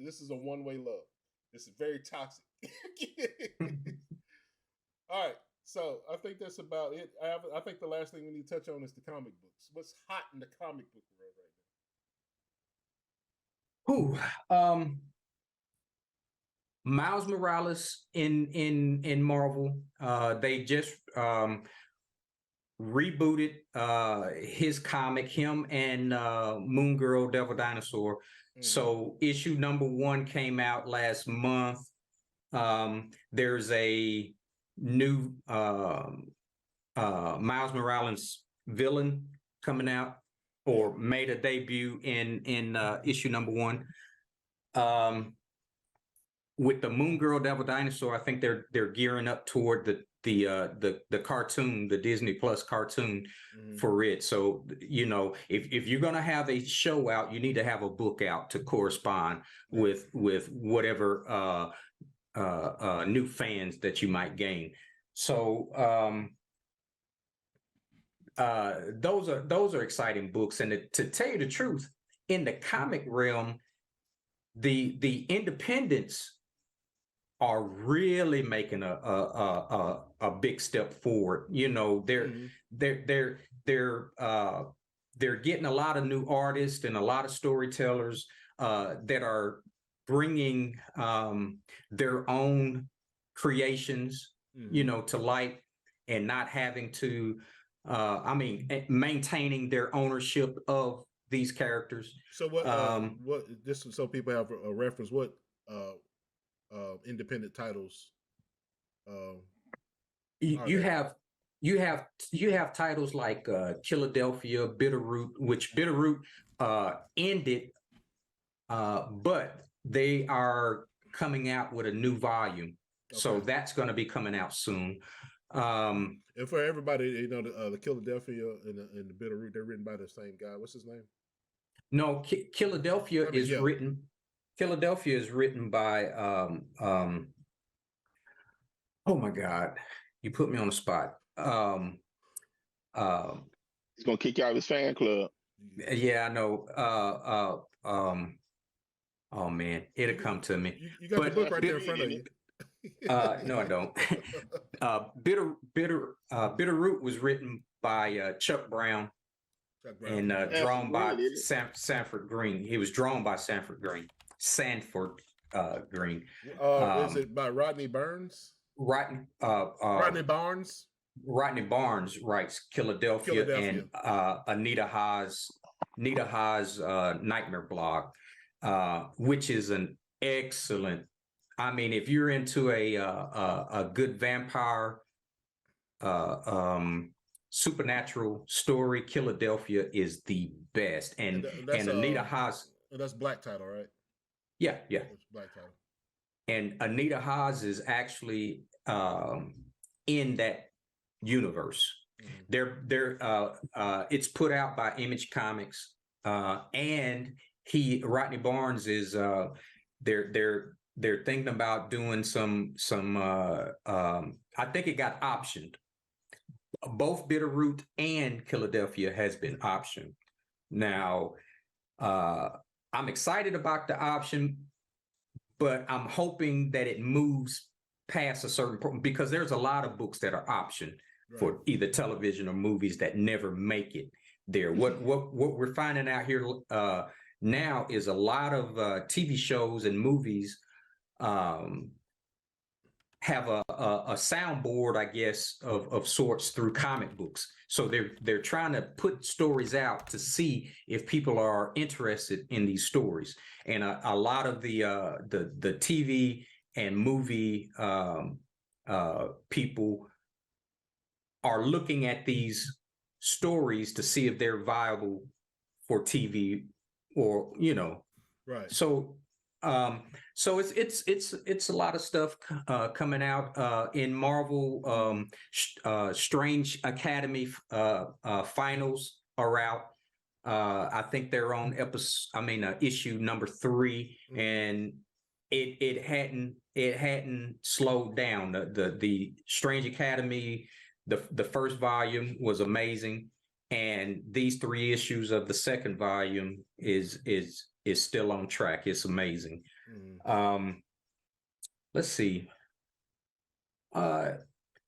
This is a one-way love. This is very toxic. All right. So I think that's about it. I think the last thing we need to touch on is the comic books. What's hot in the comic book world right Who? Miles Morales in Marvel. They just rebooted his comic, him and Moon Girl, Devil Dinosaur. So issue number 1 came out last month. There's a new Miles Morales villain coming out, or made a debut in issue number 1. With the Moon Girl, Devil Dinosaur, I think they're gearing up toward the cartoon, the Disney Plus cartoon for it. So, you know, if you're going to have a show out, you need to have a book out to correspond with whatever new fans that you might gain. So those are exciting books. And to tell you the truth, in the comic realm, the independents are really making a big step forward. You know, they're getting a lot of new artists and a lot of storytellers that are bringing their own creations, you know, to light, and not having to, maintaining their ownership of these characters. So what? Just so people have a reference, what independent titles? You have titles like Philadelphia, Bitterroot, which Bitterroot ended, but they are coming out with a new volume. Okay. So that's going to be coming out soon. And for everybody, you know, the Philadelphia and the Bitterroot, they're written by the same guy. What's his name? No, Philadelphia is written. Philadelphia is written by. Oh my God, you put me on the spot. He's gonna kick you out of his fan club. Yeah, I know. Oh man, it'll come to me. You got the book right there in front of you. No, I don't. Bitterroot was written by Chuck Brown. And drawn by Sanford Green. He was drawn by Sanford Green. Is it by Rodney Burns? Rodney Barnes. Rodney Barnes writes Philadelphia. And Anita Haas' Nightmare Blog, which is an excellent. I mean, if you're into a good vampire, supernatural story, Philadelphia is the best. And Anita Haas. That's black title, right? Yeah. It's black title. And Anita Haas is actually in that universe. It's put out by Image Comics, and Rodney Barnes is they're thinking about doing some I think it got optioned. Both Bitterroot and Philadelphia has been optioned. Now, I'm excited about the option, but I'm hoping that it moves past a certain point, because there's a lot of books that are optioned for either television or movies that never make it there. What we're finding out here now is a lot of TV shows and movies have a soundboard, I guess, of sorts through comic books. So they're trying to put stories out to see if people are interested in these stories. And a lot of the TV and movie people are looking at these stories to see if they're viable for TV, or, you know. Right. So it's a lot of stuff coming out in Marvel. Strange Academy finals are out. I think they're on issue number 3, and it hadn't slowed down. The Strange Academy, the first volume was amazing, and these 3 issues of the second volume is still on track. It's amazing. Let's see.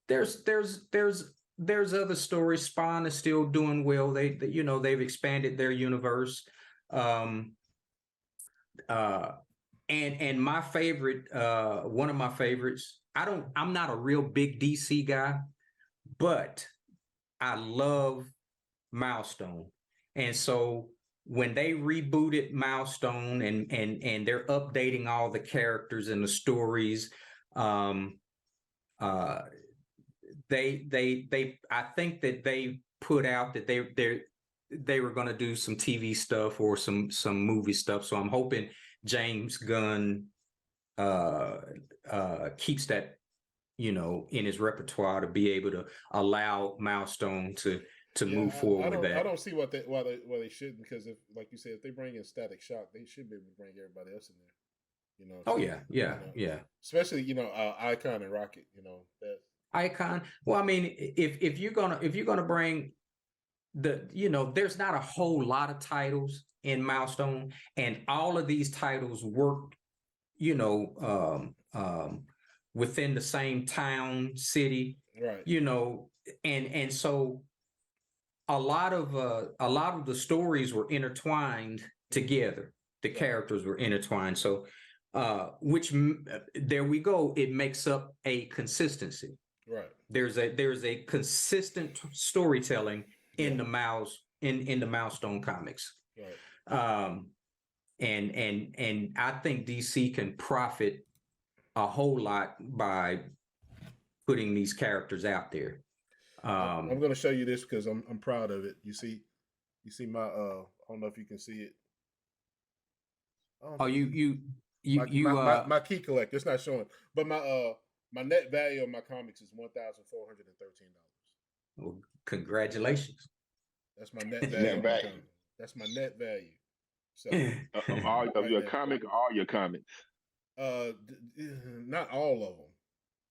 There's other stories. Spawn is still doing well. They've expanded their universe. And my favorite, one of my favorites, I'm not a real big DC guy, but I love Milestone. And so when they rebooted Milestone and they're updating all the characters and the stories, they I think that they put out that they were going to do some TV stuff or some movie stuff. So I'm hoping James Gunn keeps that, in his repertoire to be able to allow Milestone to move forward with that. I don't see why they shouldn't, because if, like you said, if they bring in Static Shock, they should be able to bring everybody else in there. Oh yeah, yeah. Especially Icon and Rocket. That Icon. Well, I mean, if you're gonna bring there's not a whole lot of titles in Milestone, and all of these titles work, within the same town, city, right? And so a lot of the stories were intertwined together. The characters were intertwined. So, which there we go. It makes up a consistency. Right. There's a consistent storytelling in the Milestone comics. Right. And I think DC can profit a whole lot by putting these characters out there. I'm going to show you this because I'm proud of it. You see my I don't know if you can see it. My key collector. It's not showing, but my net value of my comics is $1,413. Well, congratulations. That's my net value. That's my net value. So of all of your comic, all your comics. Not all of them,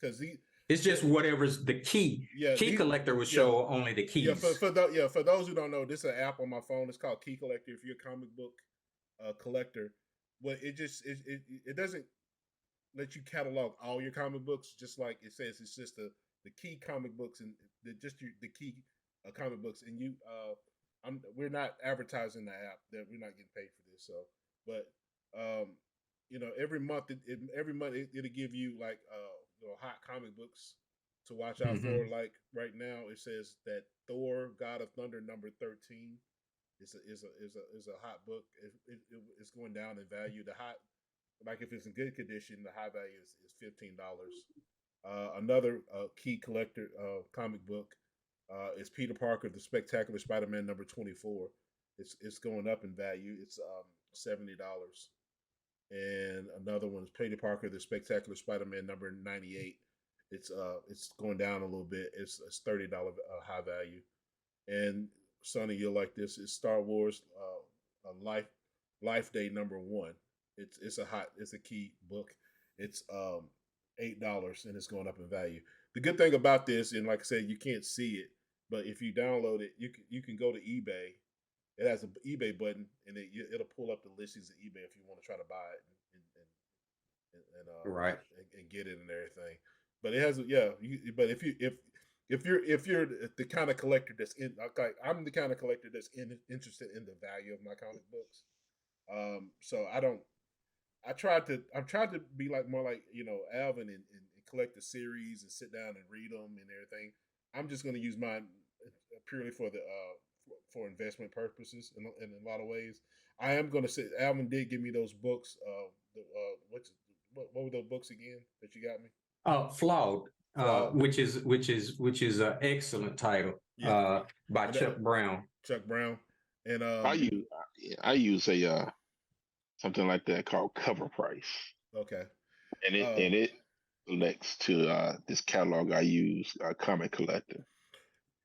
because it's just whatever's the key. Yeah, Key Collector will show only the keys. For those who don't know, this is an app on my phone. It's called Key Collector. If you're a comic book collector, well, it doesn't let you catalog all your comic books. Just like it says, it's just the key comic books and the key comic books. And we're not advertising the app. That we're not getting paid for this. So, but every month it'll give you like hot comic books to watch out for. Like right now, it says that Thor: God of Thunder #13 is a hot book. It's going down in value. The hot, like if it's in good condition, the high value is $15. Another key collector comic book is Peter Parker: The Spectacular Spider-Man #24. It's going up in value. It's $70. And another one is Peter Parker: The Spectacular Spider-Man #98. It's going down a little bit. It's $30 high value. And Sonny, you'll like this. It's Star Wars Life Day #1. It's a key book. It's $8 and it's going up in value. The good thing about this, and like I said, you can't see it, but if you download it, you can go to eBay. It has an eBay button, and it'll pull up the listings of eBay if you want to try to buy it and get it and everything. But it has, but if you're the kind of collector that's in, like I'm the kind of collector that's interested in the value of my comic books. So I'm trying to be more like Alvin and collect the series and sit down and read them and everything. I'm just going to use mine purely for for investment purposes in a lot of ways. I am going to say Alvin did give me those books. What were those books again that you got me? Flawed. Which is an excellent title. By Chuck Brown. Chuck Brown. And I use a something like that called Cover Price. Okay. And it connects to this catalog I use, Comic Collector.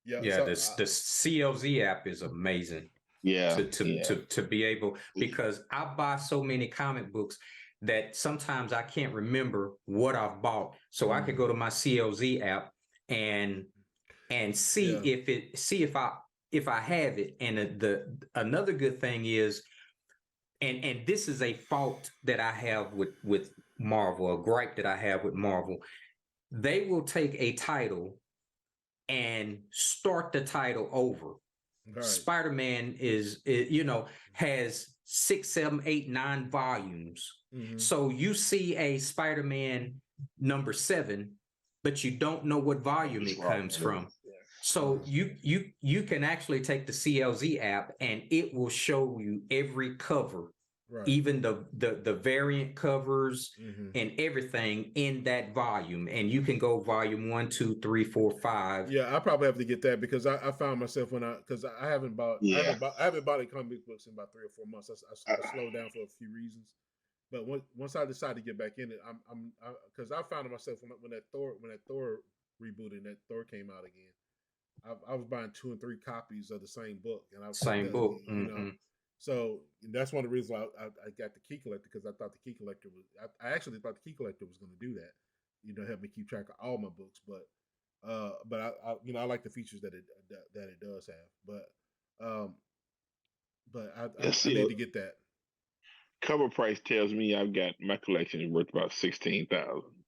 Yeah, the CLZ app is amazing. Yeah, to be able, because I buy so many comic books that sometimes I can't remember what I've bought. So I could go to my CLZ app and see if I have it. And another good thing is, and this is a fault that I have with Marvel, a gripe that I have with Marvel. They will take a title and start the title over. Right. Spider-Man has 6, 7, 8, 9 volumes. Mhm. So you see a Spider-Man number 7, but you don't know what volume it comes from. So you can actually take the CLZ app and it will show you every cover, Right. even the variant covers Mhm. and everything in that volume. And you can go volume 1, 2, 3, 4, 5. Yeah, I probably have to get that because I found myself because I haven't bought I haven't bought any comic books in about 3 or 4 months. I slowed down for a few reasons. But once I decided to get back in it, I'm because I found myself when that Thor rebooted and that Thor came out again. I was buying 2 and 3 copies of the same book, and I was Same book, you know. So that's one of the reasons why I got the Key Collector, because I thought the Key Collector was. I actually thought the Key Collector was going to do that, help me keep track of all my books. But I like the features that it does have. But I need to get that. Cover price tells me I've got my collection is worth about 16,000.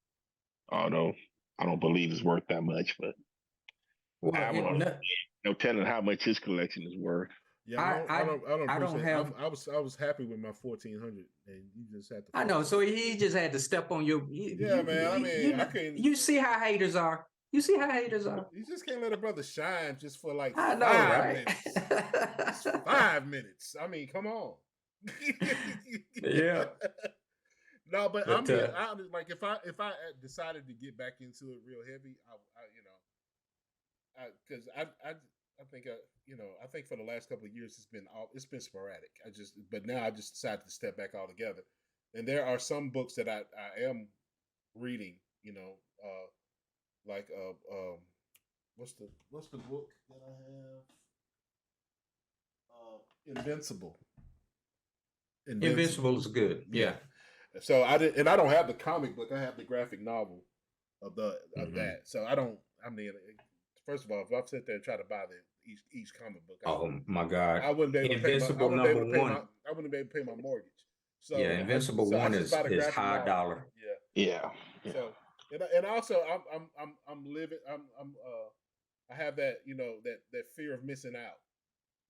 Although I don't believe it's worth that much, but no telling how much his collection is worth. Yeah, I don't have. I was happy with my 1,400, and you just had to. I know, so he just had to step on your. Man. I mean, I can't. You see how haters are. You see how haters are. You just can't let a brother shine just for like I know, 5 right? minutes. 5 minutes. I mean, come on. Yeah. No, but I'm here. Like if I decided to get back into it real heavy, because I think I think for the last couple of years it's been sporadic. But now I just decided to step back altogether. And there are some books that I am reading. Like what's the book that I have? Invincible. Invincible is good. Yeah. So I don't have the comic book. I have the graphic novel of that. So I don't. I mean, first of all, if I sit there and try to buy each comic book, my God, I wouldn't be able to pay Invincible number 1. I wouldn't be able to pay my mortgage. So Invincible 1 is high dollar. Yeah. So and also I'm living. I have that that fear of missing out.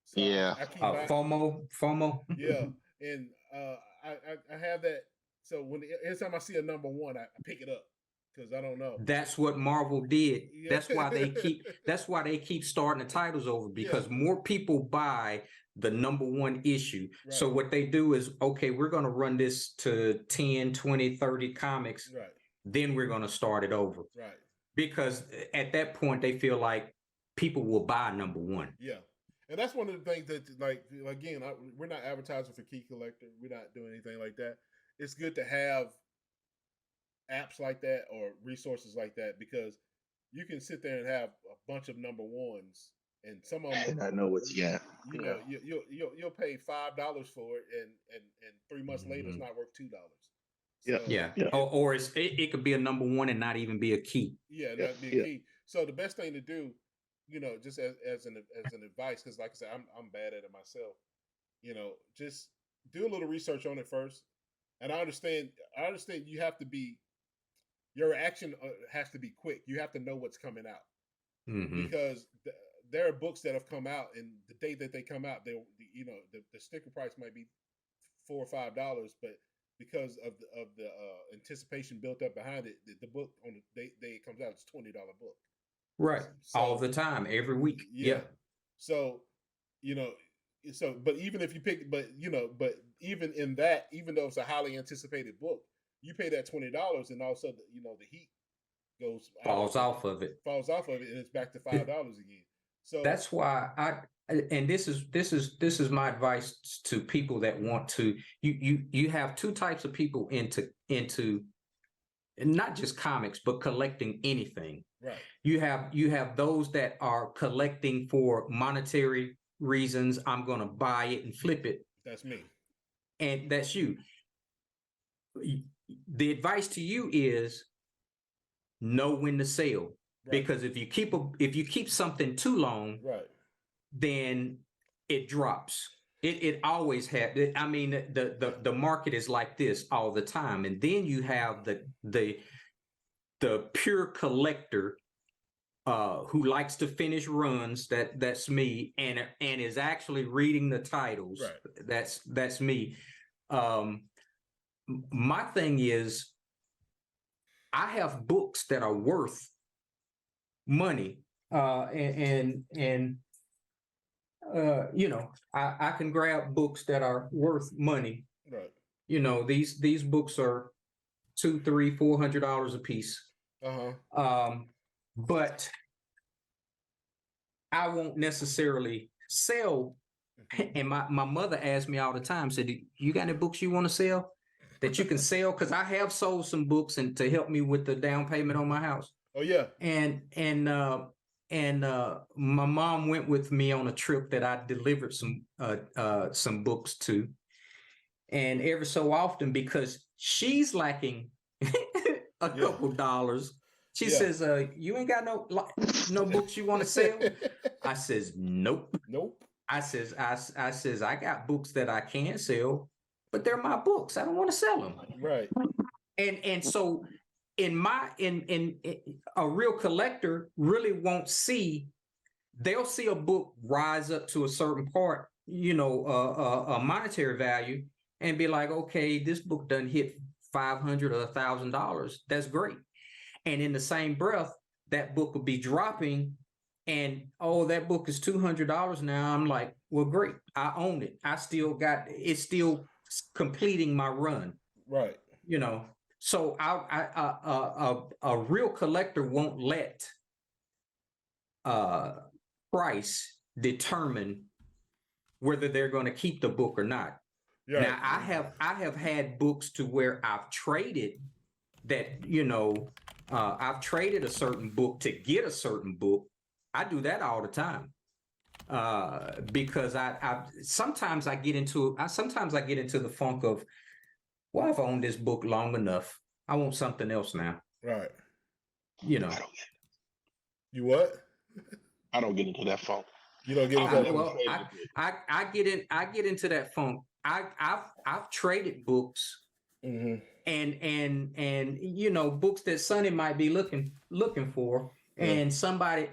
So I keep FOMO. Yeah, and I have that. So every time I see a number 1, I pick it up because I don't know. That's what Marvel did. Yeah. That's why they keep starting the titles over, because more people buy the number 1 issue. Right. So what they do is, okay, we're going to run this to 10, 20, 30 comics. Right. Then we're going to start it over. Right. Because at that point they feel like people will buy number 1. Yeah. And that's one of the things that, like, again, we're not advertising for Key Collector. We're not doing anything like that. It's good to have apps like that or resources like that, because you can sit there and have a bunch of number 1s, and some of them. And I know what you got. You'll pay $5 for it, and 3 months later it's not worth $2. So, or it could be a number 1 and not even be a key. Yeah, that'd be a key. So the best thing to do, just as an advice, because like I said, I'm bad at it myself. Just do a little research on it first. And I understand you have to be, your reaction has to be quick. You have to know what's coming out, because there are books that have come out, and the day that they come out, the sticker price might be $4 or $5, but because of the anticipation built up behind it, the book on the day it comes out, it's $20 book. Right. So, all the time, every week. Yeah. So, but even if you pick, but even in that, even though it's a highly anticipated book, you pay that $20, and all of a sudden, the heat falls off of it, and it's back to $5 again. So that's why and this is my advice to people that want to. You have 2 types of people into not just comics, but collecting anything. Right. You have those that are collecting for monetary reasons. I'm going to buy it and flip it. That's me. And that's you. The advice to you is know when to sell. Right. Because if you keep something too long, right, then it drops. It always has. I mean, the market is like this all the time. And then you have the pure collector who likes to finish runs. That's me, and is actually reading the titles. Right. That's me. My thing is, I have books that are worth money, and you know, I can grab books that are worth money. Right. You know, these books are $200, $300, $400 a piece. But I won't necessarily sell. And my mother asked me all the time, said, "You got any books you want to sell that you can sell?" Because I have sold some books and to help me with the down payment on my house. Oh yeah. And my mom went with me on a trip that I delivered some books to. And every so often, because she's lacking a couple dollars, she says, "You ain't got no books you want to sell?" I says, "Nope." I says, I got books that I can sell, but they're my books. I don't want to sell them. Right. And so in a real collector really won't see, they'll see a book rise up to a certain part, you know, a monetary value, and be like, okay, this book done hit $500 or $1,000. That's great. And in the same breath, that book will be dropping, and that book is $200 now. I'm like, well, great, I own it. I still got it's still completing my run. Right. You know, so a real collector won't let price determine whether they're going to keep the book or not. Yeah. Now I have had books to where I've traded that, you know, I've traded a certain book to get a certain book. I do that all the time. Because I sometimes I get into the funk of, well, I've owned this book long enough. I want something else now. Right. You know. I don't get it. You what? I don't get into that funk. You don't get into that funk. Well, I get into that funk. I've traded books, and you know, books that Sonny might be looking for, and somebody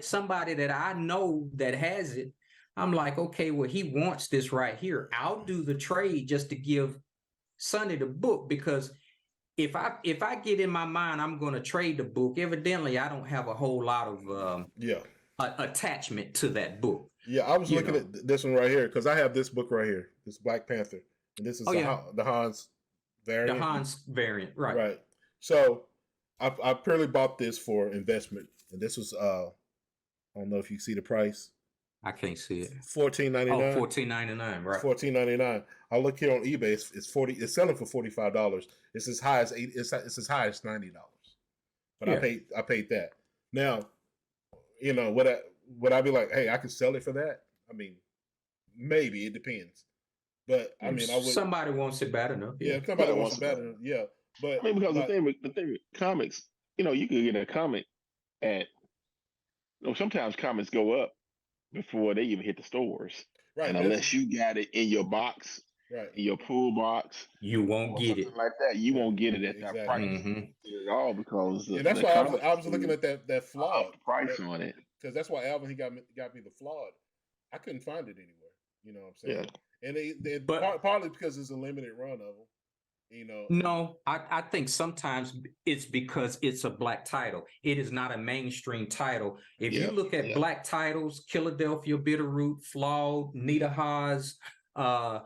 that I know that has it, I'm like, okay, well, he wants this right here. I'll do the trade just to give Sonny the book, because if I get in my mind I'm going to trade the book, evidently I don't have a whole lot of attachment to that book. Yeah, I was looking at this one right here because I have this book right here, this Black Panther, and this is the Hans variant. The Hans variant, right? Right. So I purely bought this for investment, and this was I don't know if you see the price. I can't see it. $14.99. Oh, $14.99, right? $14.99. I look here on eBay. It's $40. It's selling for $45. It's as high as $80. It's as high as $90. But I paid that. Now, you know, would I be like, hey, I could sell it for that? I mean, maybe, it depends. But I mean, I would. Somebody wants it bad enough. Yeah, somebody wants it bad enough. Yeah, but I mean, because the thing with comics, you know, you could get a comic at. You know, sometimes comics go up before they even hit the stores. Right. And unless you got it in your box, right, in your pool box, you won't get it like that. You won't get it at that price at all, because that's why I was looking at that flawed price on it. Because that's why Alvin, he got me the flawed. I couldn't find it anywhere. You know what I'm saying? Yeah. And they partly because it's a limited run of them. You know. No, I think sometimes it's because it's a black title. It is not a mainstream title. If you look at black titles, Philadelphia Bitterroot, Flawed, Nita Haas, a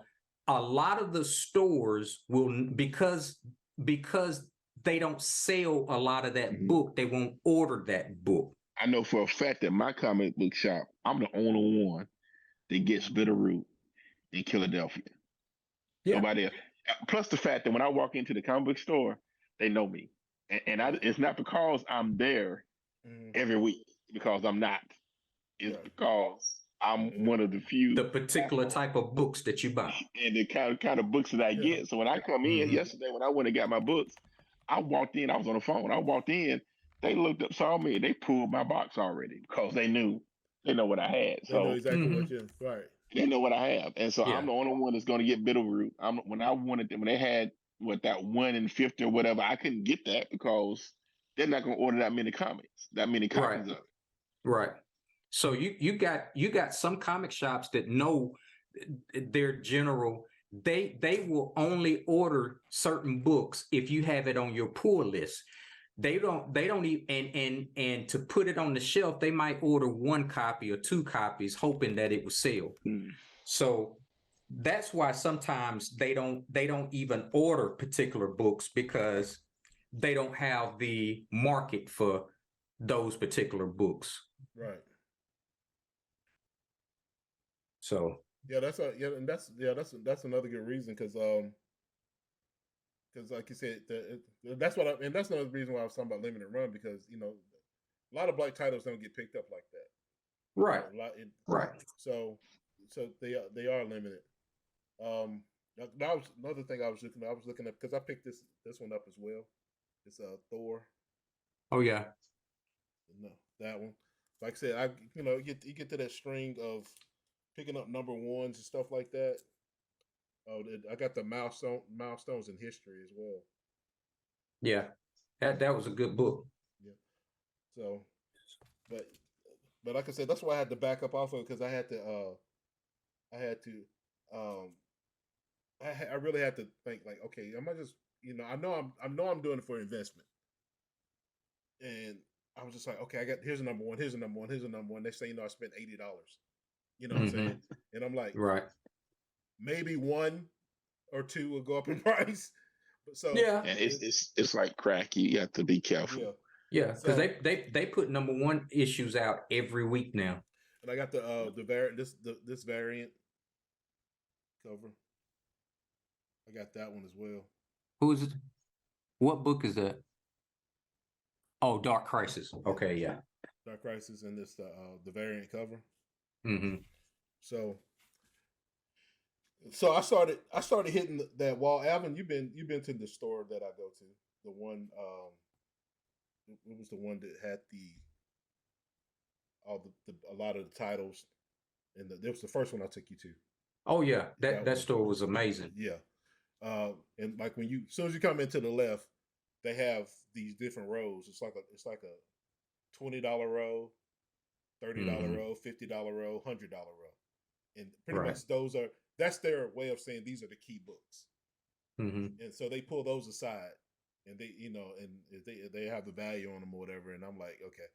lot of the stores will, because they don't sell a lot of that book, they won't order that book. I know for a fact that my comic book shop, I'm the only one that gets Bitterroot in Philadelphia. Yeah. Nobody else. Plus the fact that when I walk into the comic book store, they know me. And it's not because I'm there every week, because I'm not. It's because I'm one of the few. The particular type of books that you buy. And the kind of books that I get. So when I come in yesterday, when I went and got my books, I walked in, I was on the phone. I walked in, they looked up, saw me, and they pulled my box already because they know what I had. So they know exactly what you're right. They know what I have, and so I'm the only one that's going to get Bitterroot. When they had that 1 in 50 or whatever, I couldn't get that because they're not going to order that many copies of it. Right. So you got some comic shops that know their general. They will only order certain books if you have it on your pull list. They don't even and to put it on the shelf, they might order 1 copy or 2 copies, hoping that it will sell. So that's why sometimes they don't even order particular books, because they don't have the market for those particular books. Right. So that's another good reason, because like you said, that's another reason why I was talking about limited run, because a lot of black titles don't get picked up like that. Right. Right. So they are limited. That was another thing I was looking at, because I picked this one up as well. It's Thor. Oh yeah. No, that one. Like I said, you get to that string of picking up number ones and stuff like that. Oh, I got the milestones in history as well. Yeah, that was a good book. Yeah. So, but like I said, that's why I had to back up off of it, because I really had to think, like, okay, am I just, I know I'm doing it for investment, and I was just like, okay, here's a number one, here's a number one, here's a number one. Next thing you know, I spent $80. You know what I'm saying? And I'm like, right, maybe 1 or 2 will go up in price. So yeah, and it's like crack. You have to be careful. Yeah, because they put number 1 issues out every week now. And I got the variant, this variant cover. I got that one as well. Who is it? What book is that? Oh, Dark Crisis. Okay, yeah. Dark Crisis, and this the variant cover. So I started hitting that wall. Alvin, you've been to the store that I go to. The one it was the one that had a lot of the titles, and it was the first one I took you to. Oh yeah, that store was amazing. Yeah. And like as soon as you come into the left, they have these different rows. It's like a $20 row, $30 row, $50 row, $100 row, and pretty much that's their way of saying these are the key books. And so they pull those aside, and they and they have the value on them or whatever. And I'm like, okay,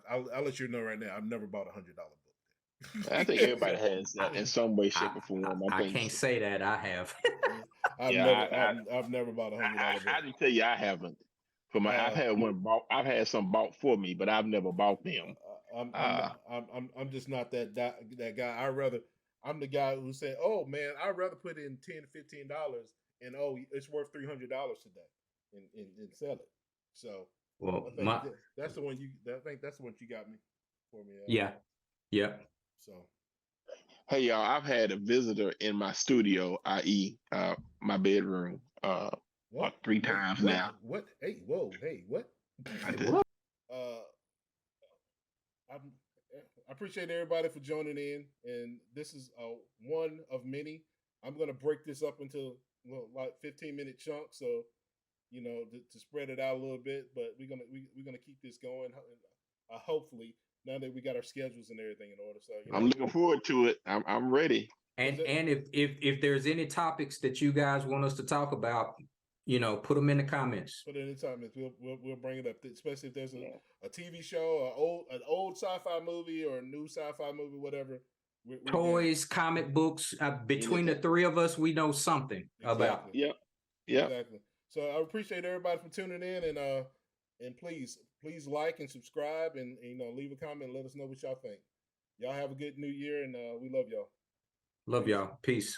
I'll let you know right now, I've never bought $100 book. I think everybody has that in some way, shape, or form. I can't say that I have. I've never bought $100 book. I can tell you, I haven't. I've had one bought. I've had some bought for me, but I've never bought them. I'm just not that guy. I'm the guy who said, "Oh man, I'd rather put in $10, $15, and it's worth $300 today, and sell it." So, well, that's the one you. I think that's the one you got me for me. Yeah. So, hey y'all, I've had a visitor in my studio, i.e., my bedroom, what? 3 times now. What? Hey, whoa, hey, what? I appreciate everybody for joining in, and this is one of many. I'm gonna break this up into like 15-minute chunks, so to spread it out a little bit. But we're gonna keep this going. Hopefully, now that we got our schedules and everything in order. So I'm looking forward to it. I'm ready. And if there's any topics that you guys want us to talk about, put them in the comments. Put it in the comments. We'll bring it up, especially if there's a TV show, or an old sci-fi movie, or a new sci-fi movie, whatever. Toys, comic books. Between the 3 of us, we know something about. Yep. Exactly. So I appreciate everybody for tuning in, and please like and subscribe, and leave a comment and let us know what y'all think. Y'all have a good new year, and we love y'all. Love y'all. Peace.